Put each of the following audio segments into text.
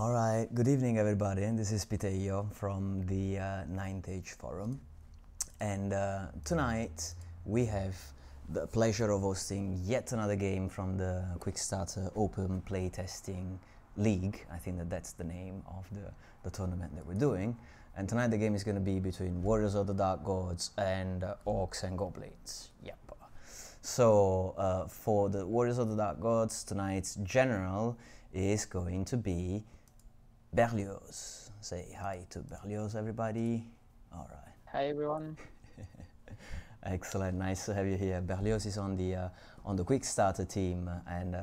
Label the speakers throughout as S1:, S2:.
S1: All right, good evening everybody. This is Piteglio from the Ninth Age Forum. And tonight we have the pleasure of hosting yet another game from the QuickStarter Open Playtesting League. I think that's the name of the tournament that we're doing. And tonight the game is going to be between Warriors of the Dark Gods and Orcs and Goblins. Yep. So for the Warriors of the Dark Gods, tonight's general is going to be Berlioz. Say hi to Berlioz, everybody. All right.
S2: Hi, everyone.
S1: Excellent. Nice to have you here. Berlioz is on the QuickStarter team and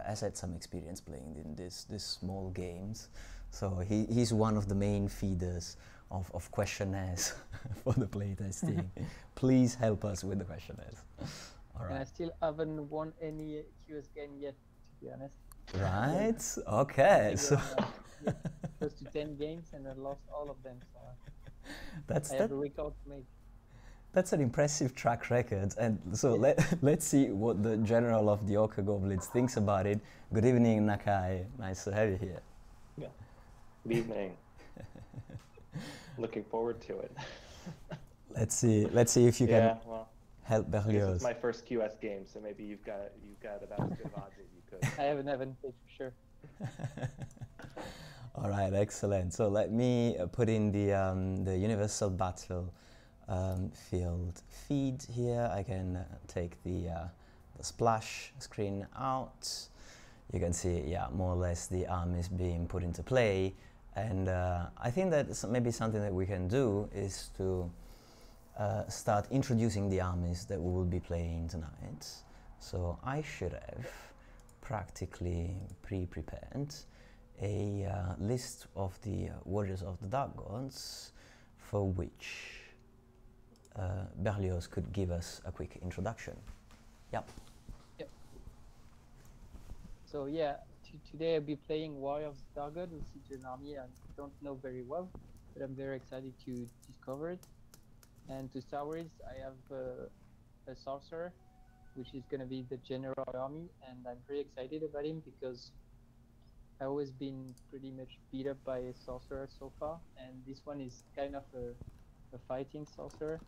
S1: has had some experience playing in these small games. So he's one of the main feeders of questionnaires for the playtesting. Please help us with the questionnaires. All right.
S2: And I still haven't won any QS game yet, to be honest.
S1: Right. Okay. So
S2: close to 10 games and I lost all of them. So
S1: I
S2: have a record to make.
S1: That's an impressive track record. And so let's see what the general of the Orcs and Goblins thinks about it. Good evening, Nakkai. Nice to have you here.
S3: Yeah. Good evening. Looking forward to it.
S1: Let's see if you can help Berlioz.
S3: This is my first QS game, so maybe you've got about as good of odds as you could.
S2: I haven't played for sure.
S1: All right, excellent. So let me put in the Universal Battle field feed here. I can take the splash screen out. You can see, yeah, more or less the armies being put into play. And I think that maybe something that we can do is to start introducing the armies that we will be playing tonight. So I should have practically pre-prepared a list of the Warriors of the Dark Gods for which Berlioz could give us a quick introduction. Yep.
S2: So yeah, today I'll be playing Warriors of the Dark Gods, which is an army I don't know very well, but I'm very excited to discover it. And to start with, I have a sorcerer, which is going to be the general army, and I'm pretty excited about him because I've always been pretty much beat up by a sorcerer so far, and this one is kind of a fighting sorcerer.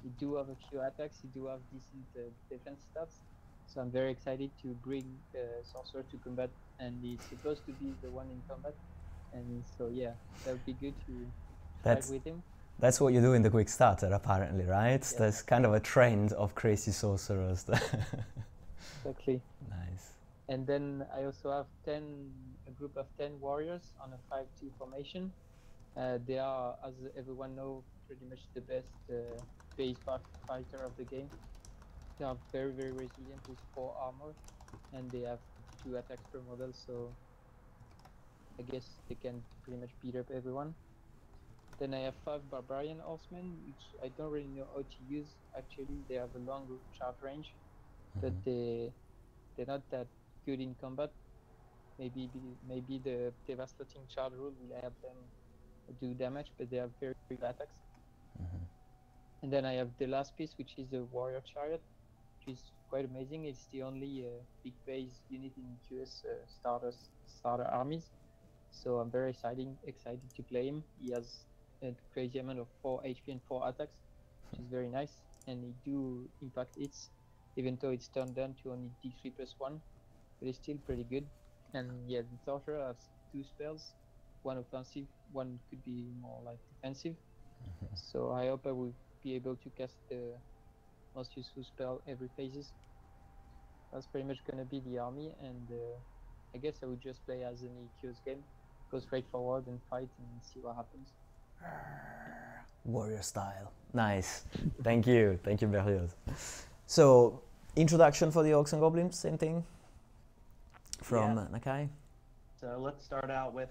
S2: He do have a few attacks, he do have decent defense stats, so I'm very excited to bring the sorcerer to combat, and he's supposed to be the one in combat, and so yeah, that would be good to fight with him.
S1: That's what you do in the QuickStarter, apparently, right?
S2: Yeah.
S1: There's kind of a trend of crazy sorcerers.
S2: Exactly.
S1: Nice.
S2: And then I also have a group of 10 warriors on a 5-2 formation. They are, as everyone knows, pretty much the best base fighter of the game. They are very, very resilient with 4 armor, and they have 2 attacks per model, so I guess they can pretty much beat up everyone. Then I have 5 barbarian horsemen, which I don't really know how to use. Actually, they have a long charge range, but they're not that good in combat. Maybe the devastating charge rule will help them do damage, but they have very good attacks. And then I have the last piece, which is the warrior chariot, which is quite amazing. It's the only big base unit in QS starter armies, so I'm very excited to play him. He has a crazy amount of 4 HP and 4 attacks, which is very nice, and he do impact hits, even though it's turned down to only D3+1, but it's still pretty good. And yeah, the sorcerer has 2 spells, one offensive, one could be more like defensive. So I hope I will be able to cast the most useful spell every phases. That's pretty much gonna be the army, and I guess I would just play as any QS game, go straight forward and fight and see what happens.
S1: Warrior style. Nice. Thank you, Berlioz. So, introduction for the Orcs and Goblins, same thing from Nakkai.
S3: So let's start out with,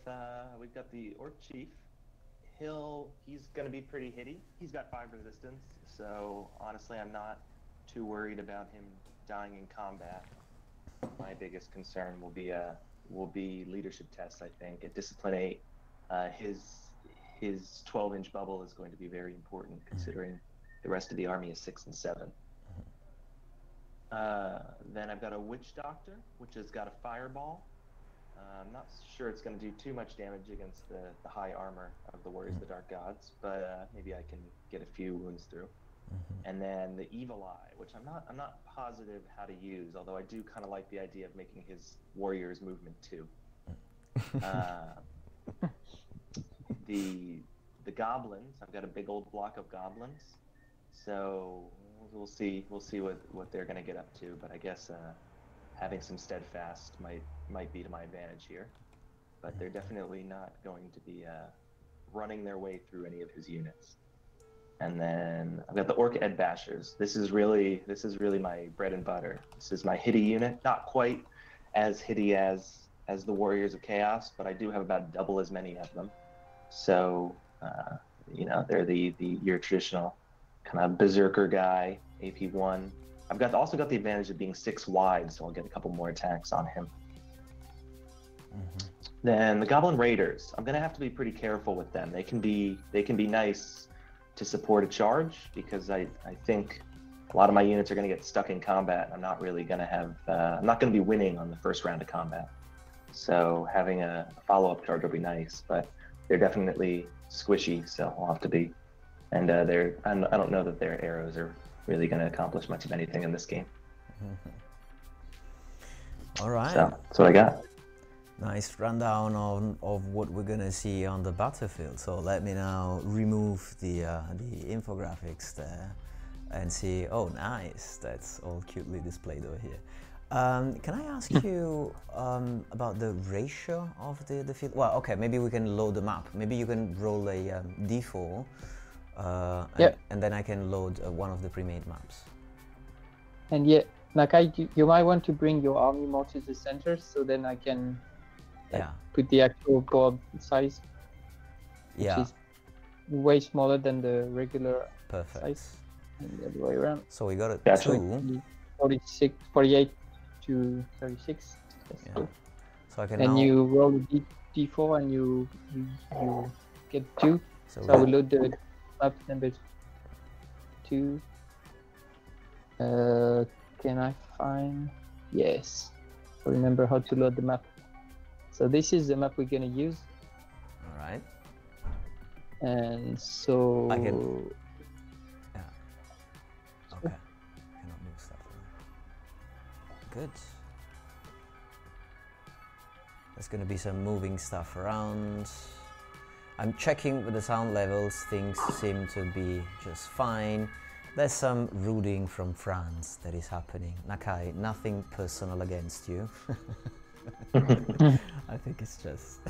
S3: we've got the Orc Chief. He's going to be pretty hitty. He's got 5 resistance, so honestly I'm not too worried about him dying in combat. My biggest concern will be leadership tests, I think. At Discipline 8, his 12-inch bubble is going to be very important, considering the rest of the army is 6 and 7. Then I've got a Witch Doctor, which has got a Fireball. I'm not sure it's going to do too much damage against the high armor of the Warriors of the Dark Gods, but maybe I can get a few wounds through. And then the Evil Eye, which I'm not positive how to use, although I do kind of like the idea of making his warriors movement too. The goblins, I've got a big old block of goblins, so we'll see what they're going to get up to. But I guess having some steadfast might be to my advantage here. But they're definitely not going to be running their way through any of his units. And then I've got the Orc Ed Bashers. This is really my bread and butter. This is my hitty unit. Not quite as hitty as the Warriors of Chaos, but I do have about double as many of them. So you know, they're your traditional kind of berserker guy, AP1. I've also got the advantage of being 6 wide, so I'll get a couple more attacks on him. Then the Goblin Raiders. I'm gonna have to be pretty careful with them. They can be nice to support a charge, because I think a lot of my units are going to get stuck in combat, and I'm not really going to have I'm not going to be winning on the first round of combat, so having a follow-up charge will be nice, but they're definitely squishy, so I'll have to be, and I don't know that their arrows are really going to accomplish much of anything in this game.
S1: All right,
S3: so that's what I got.
S1: Nice rundown of what we're gonna see on the battlefield. So let me now remove the infographics there and see. Oh, nice! That's all cutely displayed over here. Can I ask you about the ratio of the field? Well, okay, maybe we can load the map. Maybe you can roll a D4, and then I can load one of the pre-made maps.
S2: And yeah, Nakkai, you might want to bring your army more to the center, so then I can put the actual board size, which is way smaller than the regular size, and the other way around.
S1: So we got it.
S3: Gotcha.
S2: 48 to 36.
S1: Yeah. So I can
S2: and
S1: now...
S2: you roll a D4 and you get 2. So I will load the map number 2. Can I find? Yes. I remember how to load the map. So this is the map we're gonna use.
S1: All right.
S2: And so
S1: I can. Yeah. Okay. Cannot move stuff around. Good. There's gonna be some moving stuff around. I'm checking with the sound levels. Things seem to be just fine. There's some rooting from France that is happening. Nakkai, nothing personal against you. I think it's just...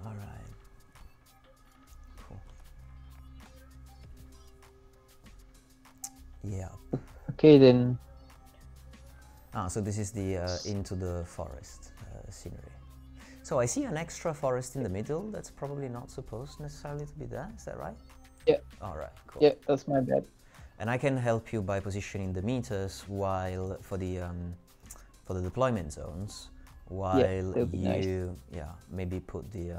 S1: All right. Cool. Yeah.
S2: Okay, then.
S1: So this is the into the forest scenery. So I see an extra forest in the middle. That's probably not supposed necessarily to be there. Is that right?
S2: Yeah.
S1: All right. Cool.
S2: Yeah, that's my bad.
S1: And I can help you by positioning the meters while for the deployment zones, while you maybe put the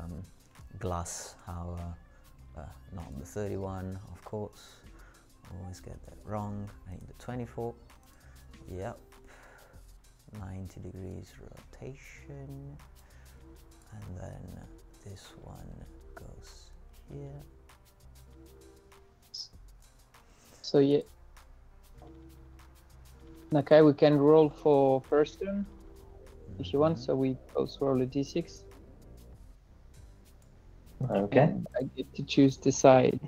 S1: glass not the 31, of course. Always get that wrong. I need the 24. Yep. 90 degrees rotation, and then this one goes here.
S2: So yeah, Nakkai, we can roll for first turn if you want. So we both roll a d6.
S3: Okay.
S2: And I get to choose the side.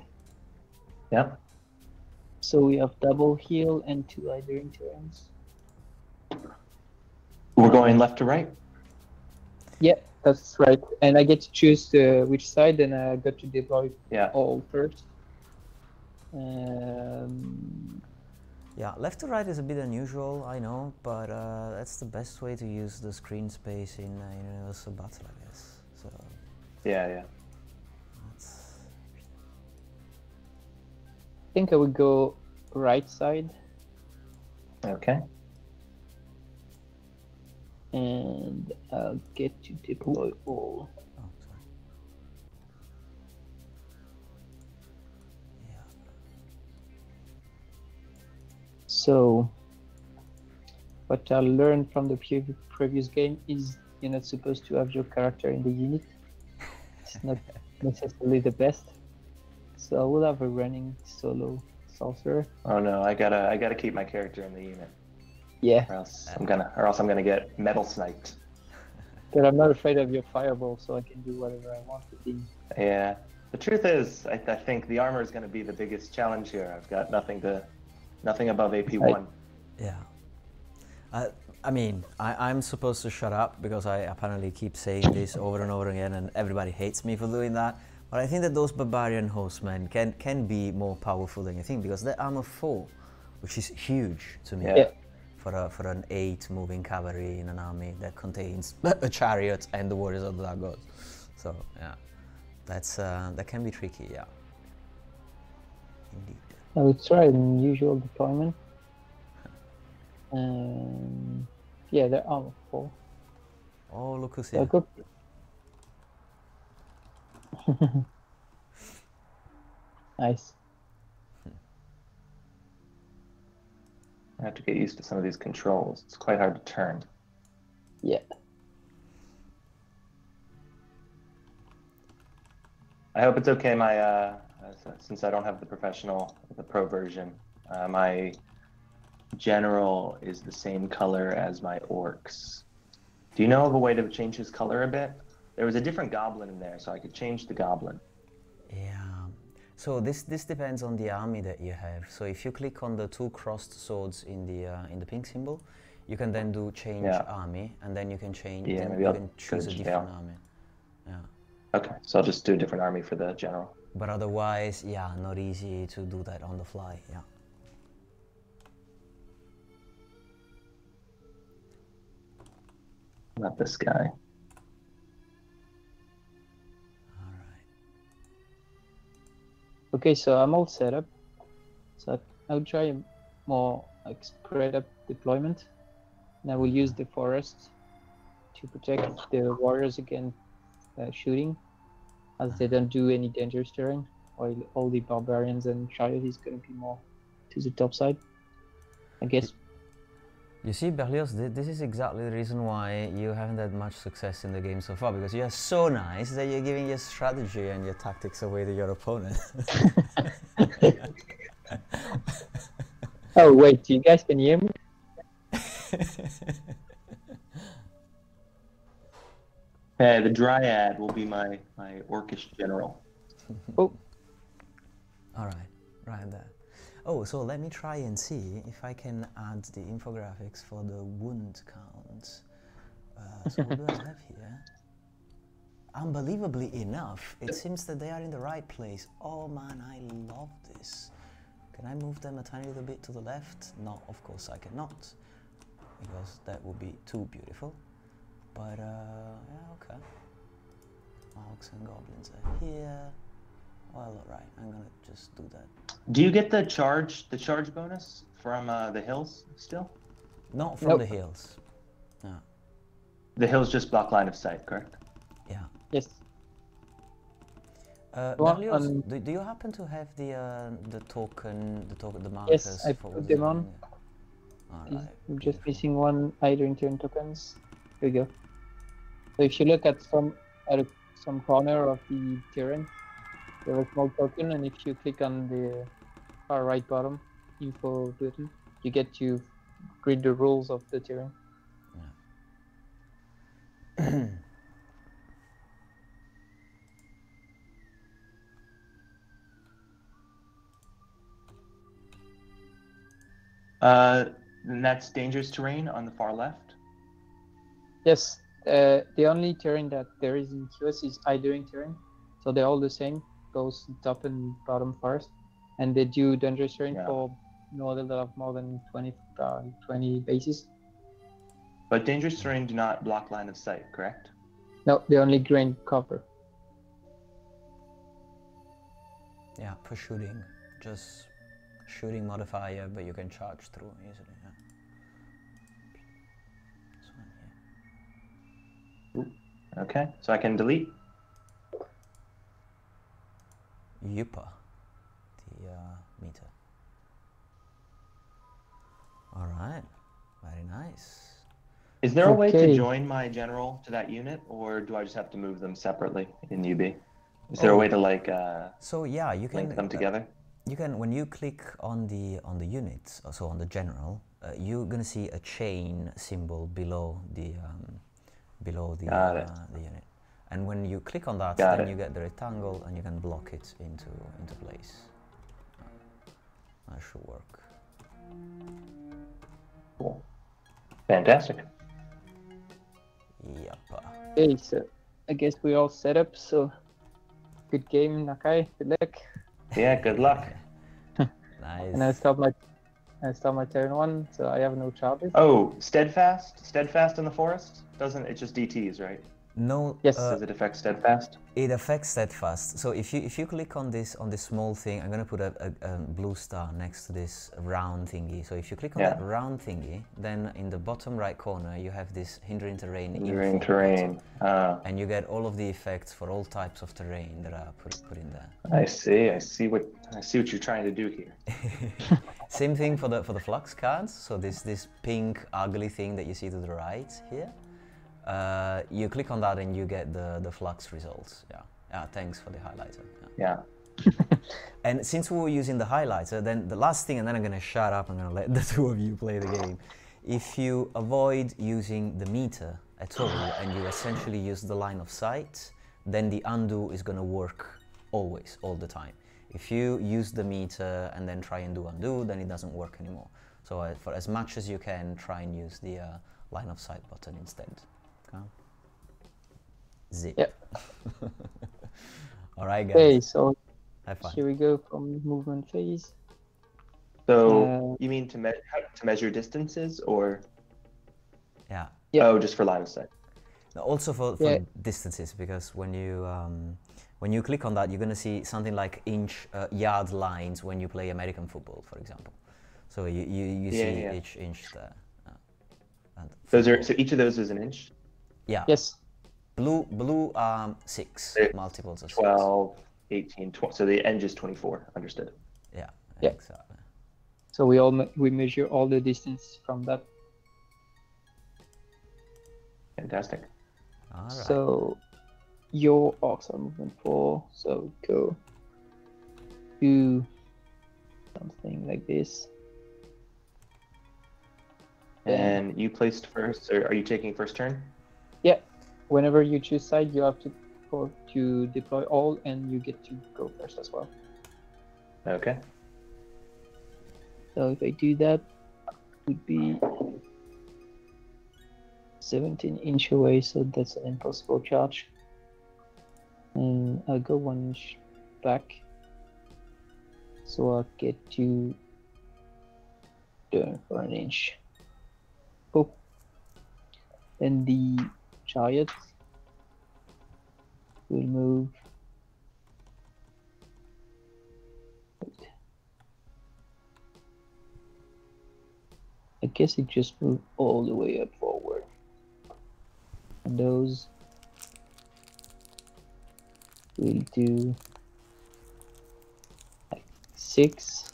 S3: Yep.
S2: So we have double heal and 2 Idering turns.
S3: We're going left to right?
S2: Yeah, that's right. And I get to choose which side, and I got to deploy all first.
S1: Yeah, left to right is a bit unusual, I know, but that's the best way to use the screen space in Universal Battle, I guess. So.
S3: Yeah.
S2: I think I would go right side.
S3: Okay.
S2: And I'll get to deploy all.
S1: Oh, sorry. Yeah.
S2: So, what I learned from the previous game is you're not supposed to have your character in the unit. It's not necessarily the best. So I will have a running solo sorcerer.
S3: Oh no, I gotta keep my character in the unit,
S2: Yeah,
S3: or else I'm gonna get metal sniped.
S2: but I'm not afraid of your fireball, so I can do whatever I want with him.
S3: Yeah. The truth is, I think the armor is going to be the biggest challenge here. I've got nothing above AP1.
S1: Yeah. I mean, I'm supposed to shut up because I apparently keep saying this over and over again, and everybody hates me for doing that. But I think that those barbarian horsemen can be more powerful than you think, because they're armor 4, which is huge to me.
S3: Yeah.
S1: For an 8 moving cavalry in an army that contains a chariot and the warriors of the dark gods. So yeah, that can be tricky. Yeah. Indeed.
S2: I would try an usual deployment. Yeah, they're armor 4.
S1: Oh, look who's
S2: So
S1: here.
S2: go. Nice.
S3: I have to get used to some of these controls. It's quite hard to turn.
S2: Yeah.
S3: I hope it's okay. My since I don't have the pro version, my general is the same color as my orcs. Do you know of a way to change his color a bit? There was a different goblin in there, so I could change the goblin.
S1: Yeah. So this depends on the army that you have. So if you click on the 2 crossed swords in the pink symbol, you can then do change army, and then you can change.
S3: Yeah,
S1: then
S3: maybe
S1: you
S3: I'll
S1: can choose a different army. Yeah.
S3: Okay, so I'll just do a different army for the general.
S1: But otherwise, yeah, not easy to do that on the fly. Yeah.
S3: Not this guy.
S2: Okay, so I'm all set up. So I'll try a more like spread up deployment. And I will use the forest to protect the warriors against shooting, as they don't do any dangerous terrain, while all the barbarians and chariot is going to be more to the top side, I guess.
S1: You see, Berlioz, this is exactly the reason why you haven't had much success in the game so far, because you're so nice that you're giving your strategy and your tactics away to your opponent.
S2: Oh wait, you guys can hear me?
S3: Hey, the Dryad will be my orcish general.
S2: Oh.
S1: Alright, right there. Oh, so let me try and see if I can add the infographics for the wound count. So what do I have here? Unbelievably enough, it seems that they are in the right place. Oh man, I love this. Can I move them a tiny little bit to the left? No, of course I cannot, because that would be too beautiful. But yeah, okay. Orcs and Goblins are here. Well, alright, I'm gonna just do that.
S3: Do you get the charge bonus from the hills still?
S1: Not from the hills. No.
S3: The hills just block line of sight, correct?
S1: Yeah.
S2: Yes.
S1: Berlioz, do you happen to have the markers?
S2: Yes, I put them on.
S1: Alright,
S2: I'm just missing one either in turn tokens. Here we go. So if you look at some corner of the terrain, there is a small token, and if you click on the far right bottom info button, you get to read the rules of the terrain.
S3: And that's dangerous terrain on the far left?
S2: Yes, the only terrain that there is in QS is idling terrain, so they're all the same, goes top and bottom first, and they do dangerous terrain for models that have more than 20 bases.
S3: But dangerous terrain do not block line of sight, correct?
S2: No, they only gain cover.
S1: Yeah, for shooting, just shooting modifier, but you can charge through easily. Yeah. This one here.
S3: Okay, so I can delete.
S1: Yupa, the meter. All right, very nice.
S3: Is there a way to
S2: Okay.
S3: join my general to that unit, or do I just have to move them separately in UB? Is there a way to like
S1: So yeah, you can
S3: link them together?
S1: You can, when you click on the unit, so on the general, you're gonna see a chain symbol below the
S3: Got it.
S1: the unit, and when you click on that,
S3: Got
S1: then
S3: it.
S1: you get the rectangle and you can block it into place. That should work.
S3: Cool. Fantastic.
S1: Yep.
S2: Okay, so I guess we're all set up. So good game, Nakkai. Good luck.
S3: Yeah, good luck.
S1: Nice.
S2: And I start my turn one, so I have no charges.
S3: Oh, steadfast in the forest? Doesn't it just DTs, right?
S1: No.
S2: Yes.
S3: Does it affect steadfast?
S1: It affects steadfast. So if you click on this small thing, I'm gonna put a blue star next to this round thingy. So if you click on that round thingy, then in the bottom right corner you have this hindering terrain.
S3: Hindering terrain.
S1: And you get all of the effects for all types of terrain that are put in there.
S3: I see what you're trying to do here.
S1: Same thing for the flux cards. So this pink ugly thing that you see to the right here. You click on that and you get the flux results. Yeah, thanks for the highlighter.
S3: Yeah.
S1: And since we were using the highlighter, then the last thing, and then I'm gonna shut up, I'm gonna let the two of you play the game. If you avoid using the meter at all and you essentially use the line of sight, then the undo is gonna work always, all the time. If you use the meter and then try and do undo, then it doesn't work anymore. So for as much as you can, try and use the line of sight button instead. Zip.
S2: Yep.
S1: All right, guys.
S2: Okay, so
S1: Have fun.
S2: here we go from movement phase.
S3: So you mean to measure distances, or?
S1: Yeah.
S2: Yeah.
S3: Oh, just for line of sight.
S1: Also for distances, because when you click on that, you're gonna see something like yard lines when you play American football, for example. So you see each inch there.
S3: So each of those is an inch?
S1: Yeah.
S2: Yes.
S1: Blue 6 multiples of
S3: 12, 18, 20. So the edge is 24. Understood.
S1: Yeah.
S2: Yeah.
S1: Exactly.
S2: So we measure all the distance from that.
S3: Fantastic.
S1: All right.
S2: So your orcs are movement 4. So go do something like this.
S3: And you placed first, or are you taking first turn?
S2: Yeah. Whenever you choose side, you have to deploy all, and you get to go first as well.
S3: Okay.
S2: So if I do that, it would be 17 inch away, so that's an impossible charge. And I'll go 1 inch back, so I'll get to turn for an inch. Cool. Then the chariot will move. I guess it just moved all the way up forward. And those will do like 6.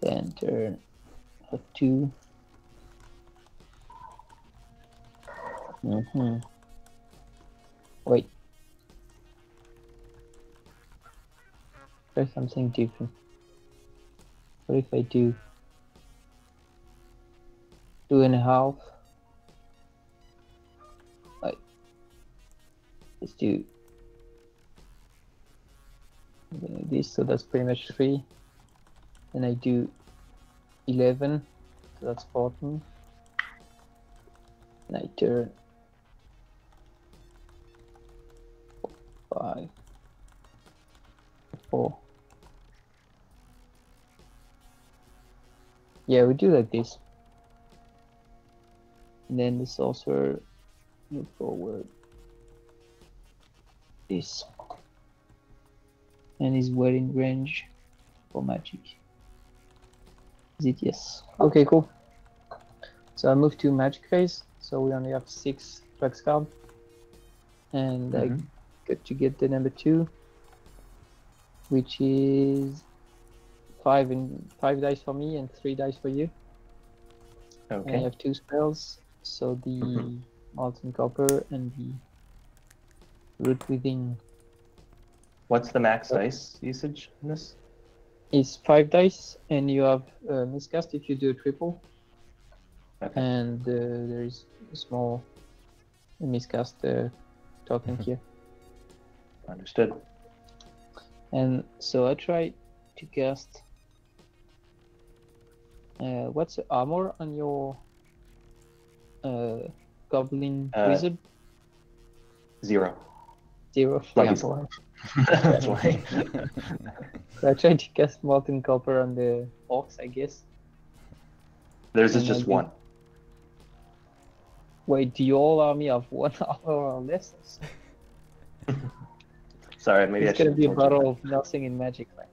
S2: Then turn for 2. Wait. Try something different. What if I do 2.5? Right. Let's do this, so that's pretty much 3. Then I do 11, so that's 14. And I turn 5, 4. Yeah, we do like this. And then the sorcerer move forward. This. And is well in range for magic. Is it? Yes. Okay, cool. So I move to magic phase. So we only have 6 flex cards. And I got to get the number 2, which is 5 dice for me and 3 dice for you. I
S3: Okay.
S2: have 2 spells, so the molten copper and the root within
S3: What's the max dice usage in this?
S2: is 5 dice, and you have miscast if you do a triple,
S3: Okay.
S2: and there is a small miscast token here.
S3: Understood.
S2: And so I try to cast. What's the armor on your goblin wizard?
S3: 0.
S2: 0.
S3: Lucky.
S2: Yeah, boy.
S3: That's why.
S2: So I tried to cast molten copper on the orcs, I guess.
S3: Theirs is
S2: And
S3: just
S2: I
S3: 1.
S2: Wait, do your whole army have 1 armor or less?
S3: Sorry, maybe
S2: It's
S3: I
S2: gonna
S3: should
S2: be a
S3: have told
S2: battle of nothing in magic, man.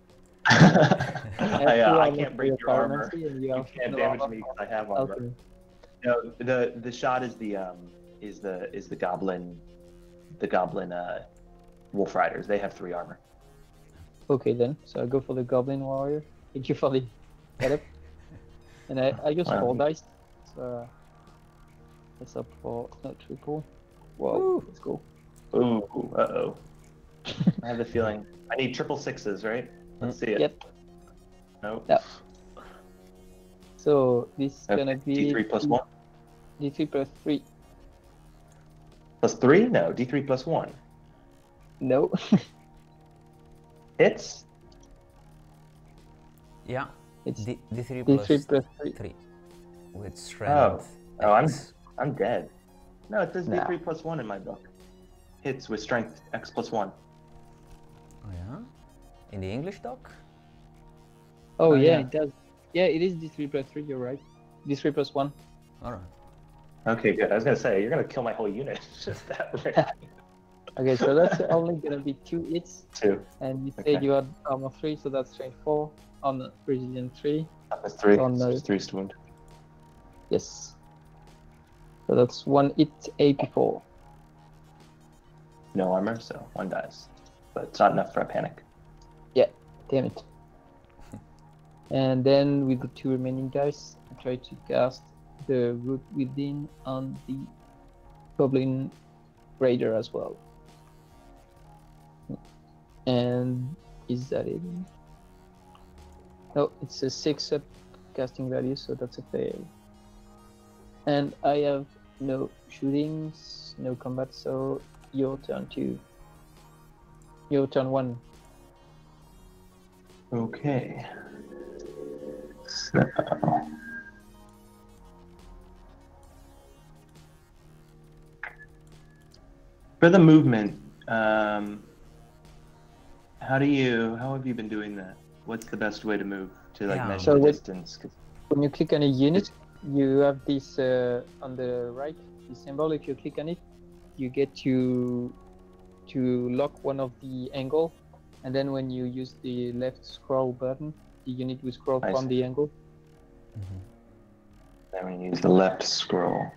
S3: I can't break your armor.
S2: And you
S3: You
S2: have
S3: can't
S2: no
S3: damage
S2: armor
S3: me because
S2: for
S3: I have armor.
S2: alchemy.
S3: No, the shot is the goblin wolf riders. They have 3 armor.
S2: Okay then, so I go for the goblin warrior. Thank you for the setup. And I use
S3: Wow.
S2: 4 dice. So that's up for not triple. Whoa,
S1: Woo.
S2: let's go.
S3: Ooh, uh-oh. I have the feeling. I need triple 6s, right? Let's see it.
S2: Yep.
S3: Nope.
S2: Yep. So this is gonna be
S3: D3 plus 1?
S2: D3 plus 3.
S3: Plus 3? No, D3 plus 1.
S2: No.
S3: Hits?
S1: Yeah.
S2: It's
S1: D3
S2: D3 plus 3.
S1: 3 with strength.
S3: Oh,
S1: X.
S3: I'm dead. No, it says
S2: Nah.
S3: D3 plus 1 in my book. Hits with strength X plus 1.
S1: Oh yeah. In the English doc.
S2: Oh,
S3: Oh,
S2: yeah,
S3: yeah.
S2: it does. Yeah, it is D3 plus 3, you're right. D3 plus 1.
S1: All right.
S3: Okay, good. I was gonna say you're gonna kill my whole unit. Just that way.
S2: Okay, so that's only gonna be 2 hits.
S3: 2.
S2: And you said
S3: Okay.
S2: you had armor 3, so that's strength 4 on resilience 3.
S3: That's 3.
S2: Oh, no.
S3: It's 3 wound.
S2: Yes. So that's 1 hit AP4.
S3: No armor, so 1 dies. But it's not enough for a panic.
S2: Damn it. And then with the 2 remaining dice, I try to cast the root within on the goblin raider as well. And is that it? No, it's a 6 up casting value, so that's a fail. And I have no shootings, no combat, so your turn 2. Your turn 1.
S3: Okay. So... For the movement, how have you been doing that? What's the best way to move to
S1: Yeah.
S3: measure
S2: So
S3: the
S2: with-
S3: distance? 'Cause
S2: When you click on a unit, you have this on the right, the symbol. If you click on it, you get to lock one of the angle, and then when you use the left scroll button, the unit will scroll
S3: I
S2: from
S3: see.
S2: the angle.
S3: Then we use the left scroll.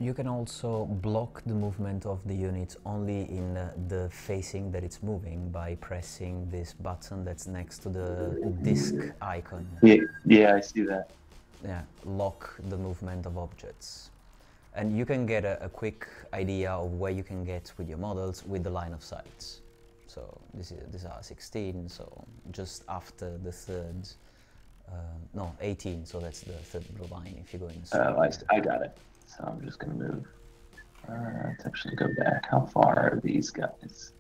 S1: You can also block the movement of the unit only in the facing that it's moving by pressing this button that's next to the disc icon.
S3: Yeah, I see that.
S1: Yeah, lock the movement of objects. And you can get a quick idea of where you can get with your models with the line of sight. So these are 16, so just after the third, no, 18, so that's the third blue line if you go in.
S3: I got it. So I'm just gonna move. Let's actually go back. How far are these guys?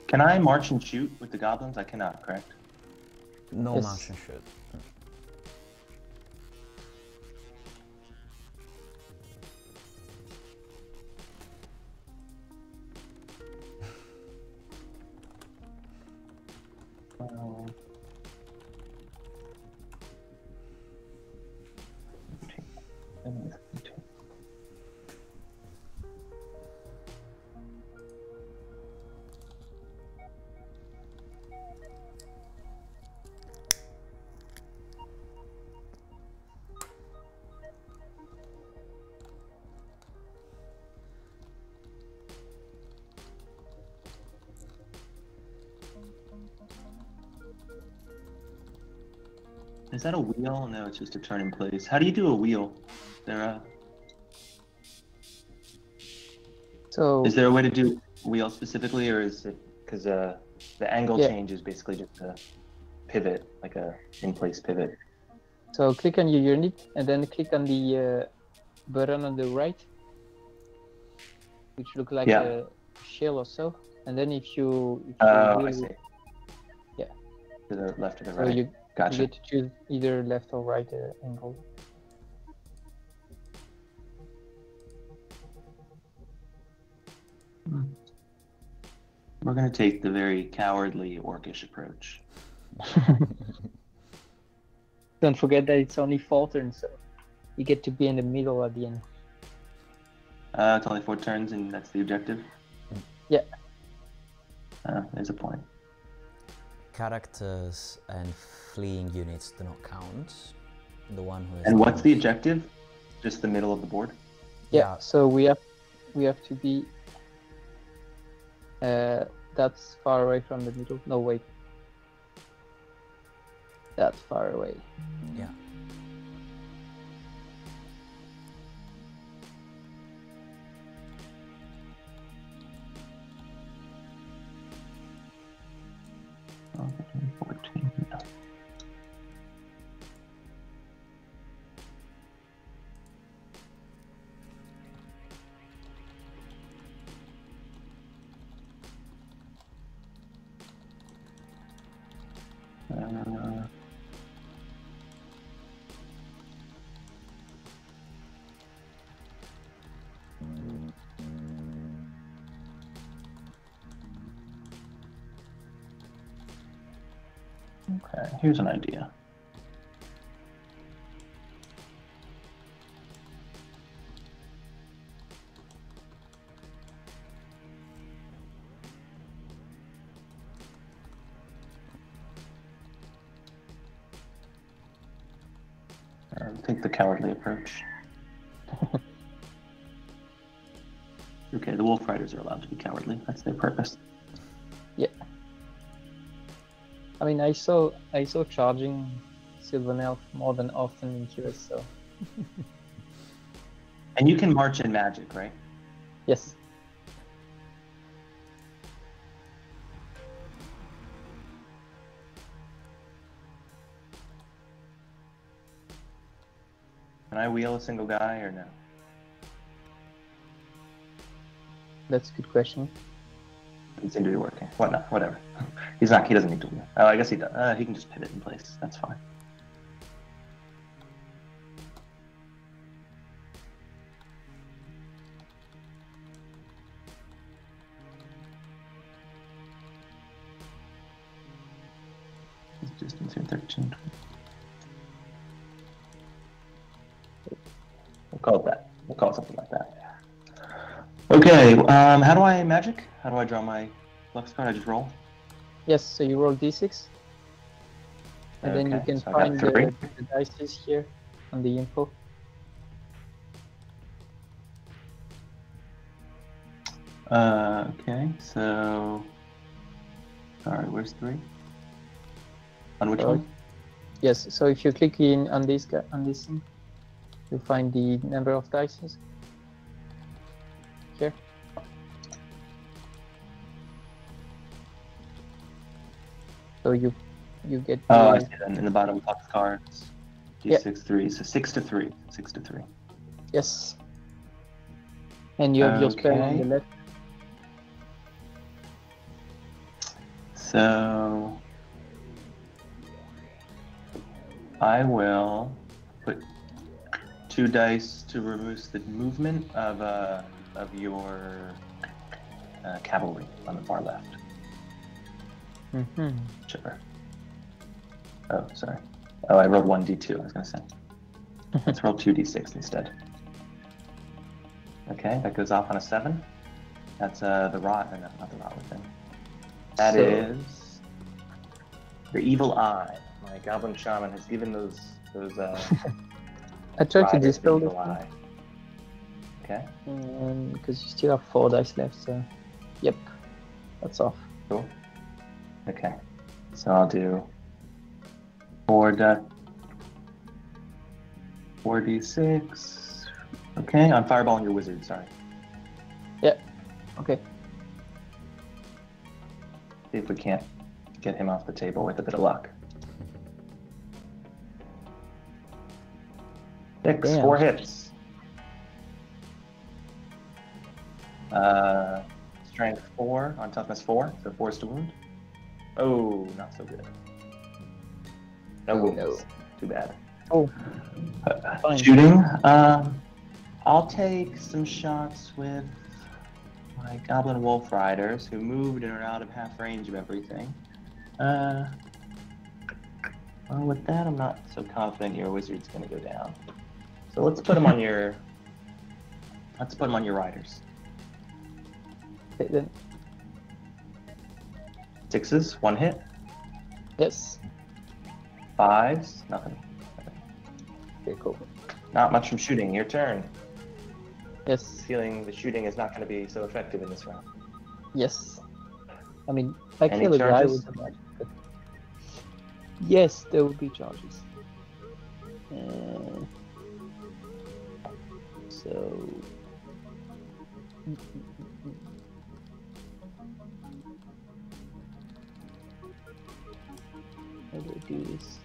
S3: Can I march and shoot with the goblins? I cannot, correct?
S1: No
S2: Yes.
S1: march and shoot.
S3: Is that a wheel? No, it's just a turn in place. How do you do a wheel?
S2: So
S3: Is there a way to do wheel specifically, or is it because the angle
S2: Yeah.
S3: change is basically just a pivot, like a in-place pivot?
S2: So click on your unit and then click on the button on the right, which look like
S3: Yeah.
S2: a shell or so. And then if you
S3: Oh, I
S2: wheel-
S3: see.
S2: Yeah.
S3: To the left or the
S2: So
S3: right.
S2: you
S3: Gotcha.
S2: get to choose either left or right angle.
S3: We're gonna take the very cowardly orcish approach.
S2: Don't forget that it's only 4 turns, so you get to be in the middle at the end.
S3: It's only 4 turns, and that's the objective.
S2: Yeah.
S3: There's a point.
S1: Characters and fleeing units do not count. The one who is
S3: And what's the objective? Just the middle of the board?
S2: Yeah. So we have to be that's far away from the middle. No, wait. That's far away.
S1: Yeah.
S3: Oh, 14. Yeah. Okay, here's an idea. Take the cowardly approach. Okay, the wolf riders are allowed to be cowardly. That's their purpose.
S2: Yeah. I mean, I saw charging Sylvan Elf more than often in QS, so
S3: And you can march in magic, right?
S2: yes.
S3: Can I wheel a single guy or no?
S2: That's a good question.
S3: He seemed to be working. Whatever. He doesn't need to wheel. Oh, I guess he does. He can just pivot in place. That's fine. His distance here, 13. We'll call it that. We'll call it something like that. Okay, how do I magic? How do I draw my flux card? I just roll?
S2: Yes, so you roll d6. And then you
S3: Okay,
S2: can
S3: so I got
S2: find
S3: 3.
S2: the dice here on the info.
S3: Okay, so... Sorry, where's 3? On which one?
S2: Yes, so if you click in on this thing, you find the number of dice here. So you get
S3: Oh, I see that in the bottom flux cards. D6, 3, so 6 to 3. 6 to 3.
S2: Yes. And you have your spell on the
S3: Okay.
S2: left.
S3: So... I will put 2 dice to reduce the movement of your cavalry on the far left.
S2: Mm-hmm.
S3: Sure. Oh, sorry. Oh, I rolled 1d2, I was going to say. Let's roll 2d6 instead. Okay, that goes off on a 7. That's the rot, or no, not the rot weapon. That is your evil eye. My goblin shaman has given those
S2: I tried to
S3: riders the
S2: dispel
S3: evil
S2: this
S3: eye. Okay,
S2: because you still have 4 dice left, so yep, that's off.
S3: cool. Okay, so I'll do 4d6. Okay, I'm fireballing your wizard, sorry.
S2: Yeah, okay.
S3: See if we can't get him off the table with a bit of luck. 6,
S2: Damn.
S3: 4 hits. Strength 4 on toughness 4, so 4 is to wound. Oh, not so good. No
S2: Oh,
S3: wounds.
S2: no.
S3: Too bad.
S2: Oh, fine.
S3: Shooting. I'll take some shots with my goblin wolf riders who moved and are out of half range of everything. Well, with that, I'm not so confident your wizard's going to go down. So let's put him on your. Let's put him on your riders.
S2: Okay, then.
S3: 6s, 1 hit.
S2: Yes.
S3: 5s, nothing.
S2: Okay, cool.
S3: Not much from shooting. Your turn.
S2: Yes.
S3: Feeling the shooting is not going to be so effective in this round.
S2: Yes. I mean, I
S3: Any
S2: kill a guy
S3: charges?
S2: with a magic, but yes, there will be charges. So. How do I do this?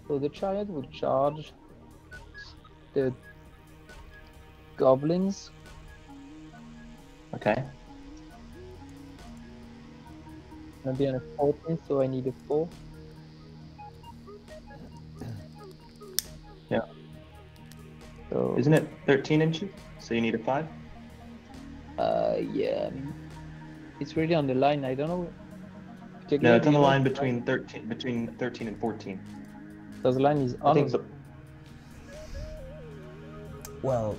S2: So the chariot would charge the goblins.
S3: Okay.
S2: Gonna be on a 14, so I need a 4.
S3: Yeah.
S2: So
S3: Isn't it 13 inches? So you need a 5?
S2: yeah, I mean, it's really on the line. I don't know.
S3: No, it's on the line
S2: Right?
S3: between 13 and 14.
S2: So the line is
S3: I
S2: on.
S3: think so.
S1: Well,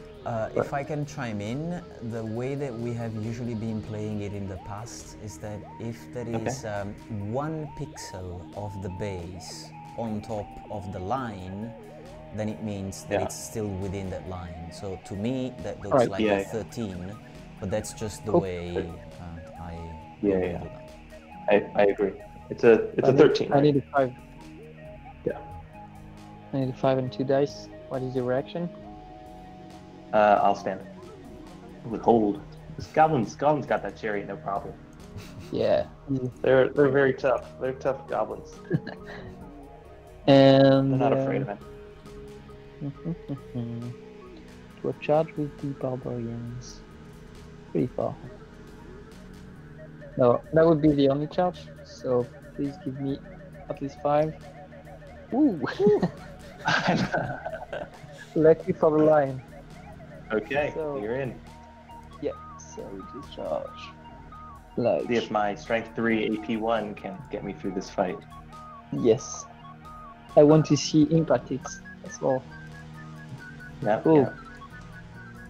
S1: if I can chime in, the way that we have usually been playing it in the past is that if there is 1 pixel of the base on top of the line, then it means that it's still within that line. So to me, that looks like a 13, but that's just the way I normally do that.
S3: I agree. It's a 13.
S2: I need a 5.
S3: Yeah.
S2: I need a 5 and 2 dice. What is your reaction?
S3: I'll stand it. With hold. This goblins got that chariot, no problem.
S2: Yeah.
S3: They're very tough. They're tough goblins.
S2: And
S3: They're not afraid of it.
S2: to a charge with the barbarians. Pretty far. No, that would be the only charge. So please give me at least 5. Ooh. Lucky for the line.
S3: Okay,
S2: So-
S3: you're in.
S2: Yeah. So we just charge. Like.
S3: See if my strength 3 AP1 can get me through this fight.
S2: Yes. I want to see impact hits. That's all.
S3: Yeah.
S2: Cool.
S3: Yeah.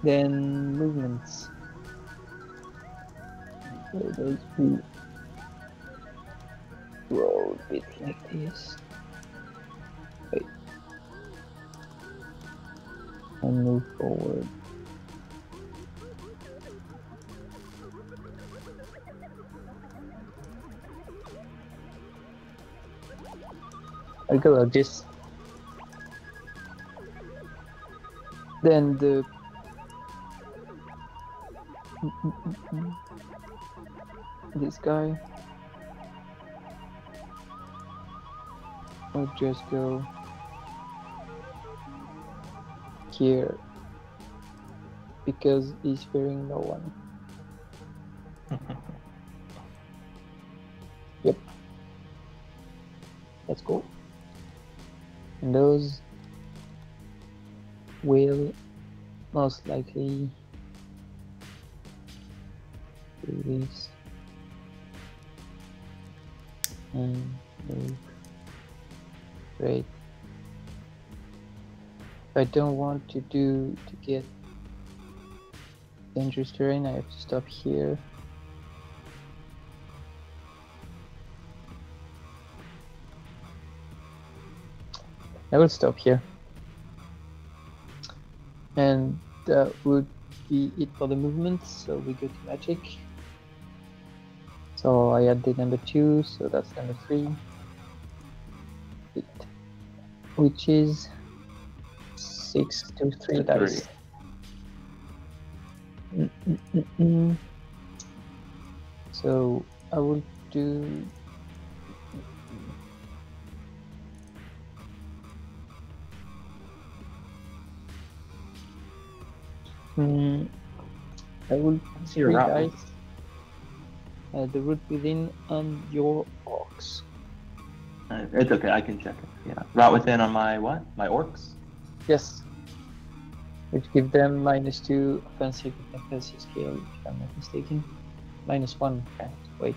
S2: Then movements. So those who roll a bit like this. Wait. And move forward. I'll go like this. Then the this guy will just go here because he's fearing no one. Yep. That's cool. And those will most likely do this. Move. Great. If I don't want to get dangerous terrain, I have to stop here. I will stop here. And that would be it for the movement, so we go to magic. So I added number 2, so that's number 3. Which is 6 to 3 dice. So I will do I will
S3: See your
S2: 3
S3: route.
S2: dice. The route within on your orcs.
S3: It's okay, I can check it. Yeah. Route within on my what? My orcs?
S2: Yes. Which give them -2 offensive and defensive skill, if I'm not mistaken. -1.
S3: Okay.
S2: Wait.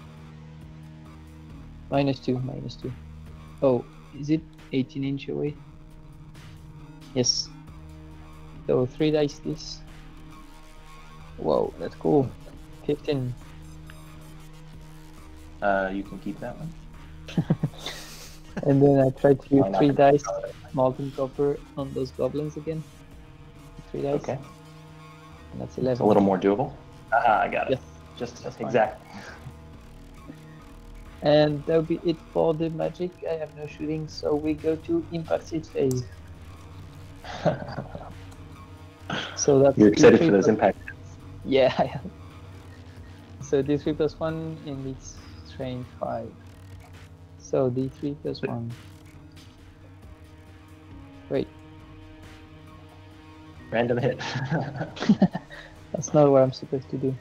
S2: -2. Oh, is it 18 inch away? Yes. So 3 dice this. Whoa, that's cool. 15.
S3: You can keep that one.
S2: And then I try to do
S3: Why not?
S2: 3 dice molten copper on those goblins again. 3 dice.
S3: Okay.
S2: And that's 11.
S3: It's a little more doable. I got it.
S2: Yes.
S3: Just
S2: That's fine.
S3: exactly.
S2: And that'll be it for the magic. I have no shooting, so we go to impacted phase. So that's
S3: You're excited
S2: D3
S3: for those
S2: plus-
S3: impacts.
S2: Yeah, I am. So D3 plus 1 in its strain 5. So D3 plus 1. Wait,
S3: Random hit.
S2: that's not what I'm supposed to do.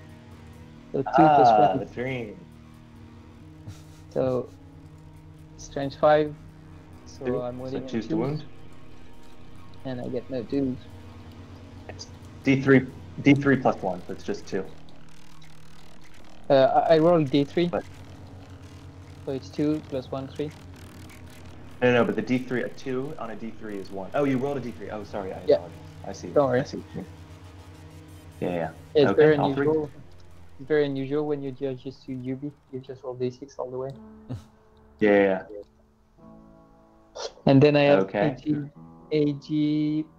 S2: So 2 plus 1.
S3: The dream.
S2: So strength 5. So
S3: Two.
S2: I'm
S3: So
S2: waiting on
S3: choose to
S2: 2s,
S3: wound.
S2: and I get no 2s.
S3: D3 plus 1, so it's just 2.
S2: I roll D3.
S3: But-
S2: So it's 2 plus 1, 3.
S3: No, but the D3, a 2 on a D3 is 1. Oh, you rolled a D3. Oh, sorry, I
S2: Yeah.
S3: apologize. I see.
S2: Don't worry.
S3: I see what you mean. Yeah.
S2: It's
S3: Okay,
S2: very
S3: all three.
S2: unusual. It's very unusual when you just do UB. You just roll D6 all the way.
S3: Yeah.
S2: And then I have
S3: Okay.
S2: AG3.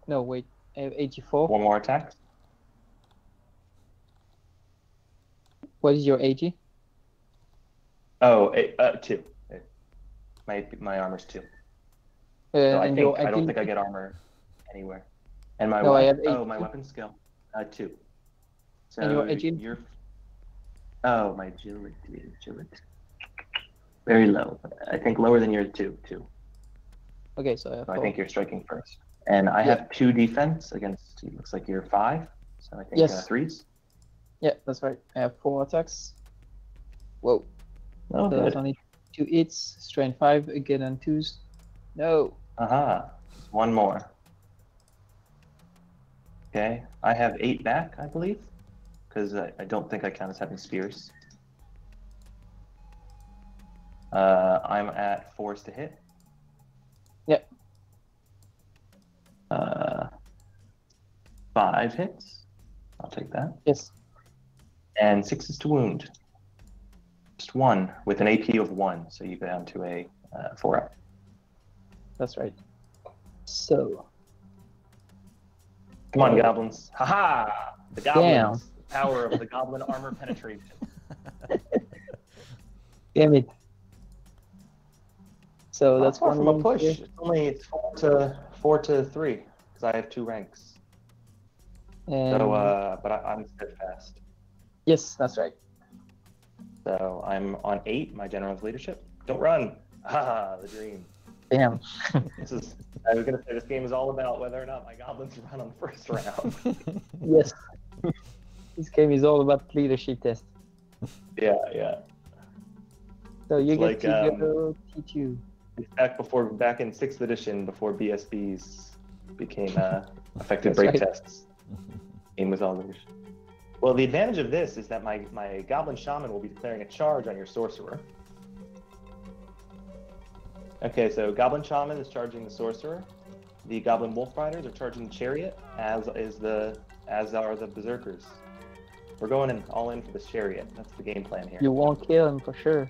S2: No, wait. I have AG4.
S3: One more attack.
S2: What is your AG?
S3: Oh, 2. My armor's 2. So I
S2: and your
S3: don't think I
S2: agility?
S3: get armor anywhere. And my
S2: No, I
S3: weapon,
S2: have
S3: my
S2: 8.
S3: weapon skill, 2. So
S2: And your agility?
S3: you're. Oh, my agility. Very low. I think lower than your 2.
S2: Okay, so I have
S3: So I
S2: 4.
S3: think you're striking first. And I have 2 defense against. It looks like you're 5. So I think
S2: Yes.
S3: 3s.
S2: Yeah, that's right. I have 4 attacks. Whoa.
S3: Oh,
S2: So that's
S3: good.
S2: only 2 hits. Strength 5 again on 2s. No.
S3: Just one more. Okay, I have 8 back, I believe, because I don't think I count as having spears. I'm at 4s to hit.
S2: Yep.
S3: 5 hits. I'll take that.
S2: Yes.
S3: And 6 is to wound. Just 1 with an AP of 1, so you go down to a 4 up.
S2: That's right. So.
S3: Come on, goblins. Haha! The goblins.
S2: Damn.
S3: The power of the goblin armor penetration.
S2: Damn it. So
S3: Well,
S2: that's
S3: far
S2: one
S3: from a
S2: wound
S3: push.
S2: here.
S3: It's 4 to 3 because I have 2 ranks.
S2: And
S3: So, but I'm steadfast.
S2: yes, that's right.
S3: So I'm on 8. My general's leadership. Don't run. Haha, the dream.
S2: Damn.
S3: I was gonna say this game is all about whether or not my goblins run on the first round.
S2: Yes. This game is all about leadership test.
S3: Yeah.
S2: So you
S3: It's
S2: get
S3: like,
S2: to go T2.
S3: It's back in 6th edition before BSBs became effective
S2: That's
S3: break
S2: right.
S3: tests. Game was all leadership. Well, the advantage of this is that my Goblin Shaman will be declaring a charge on your Sorcerer. Okay, so Goblin Shaman is charging the Sorcerer. The Goblin Wolf Riders are charging the Chariot, as are the Berserkers. We're going all in for this Chariot. That's the game plan here.
S2: You won't kill him for sure.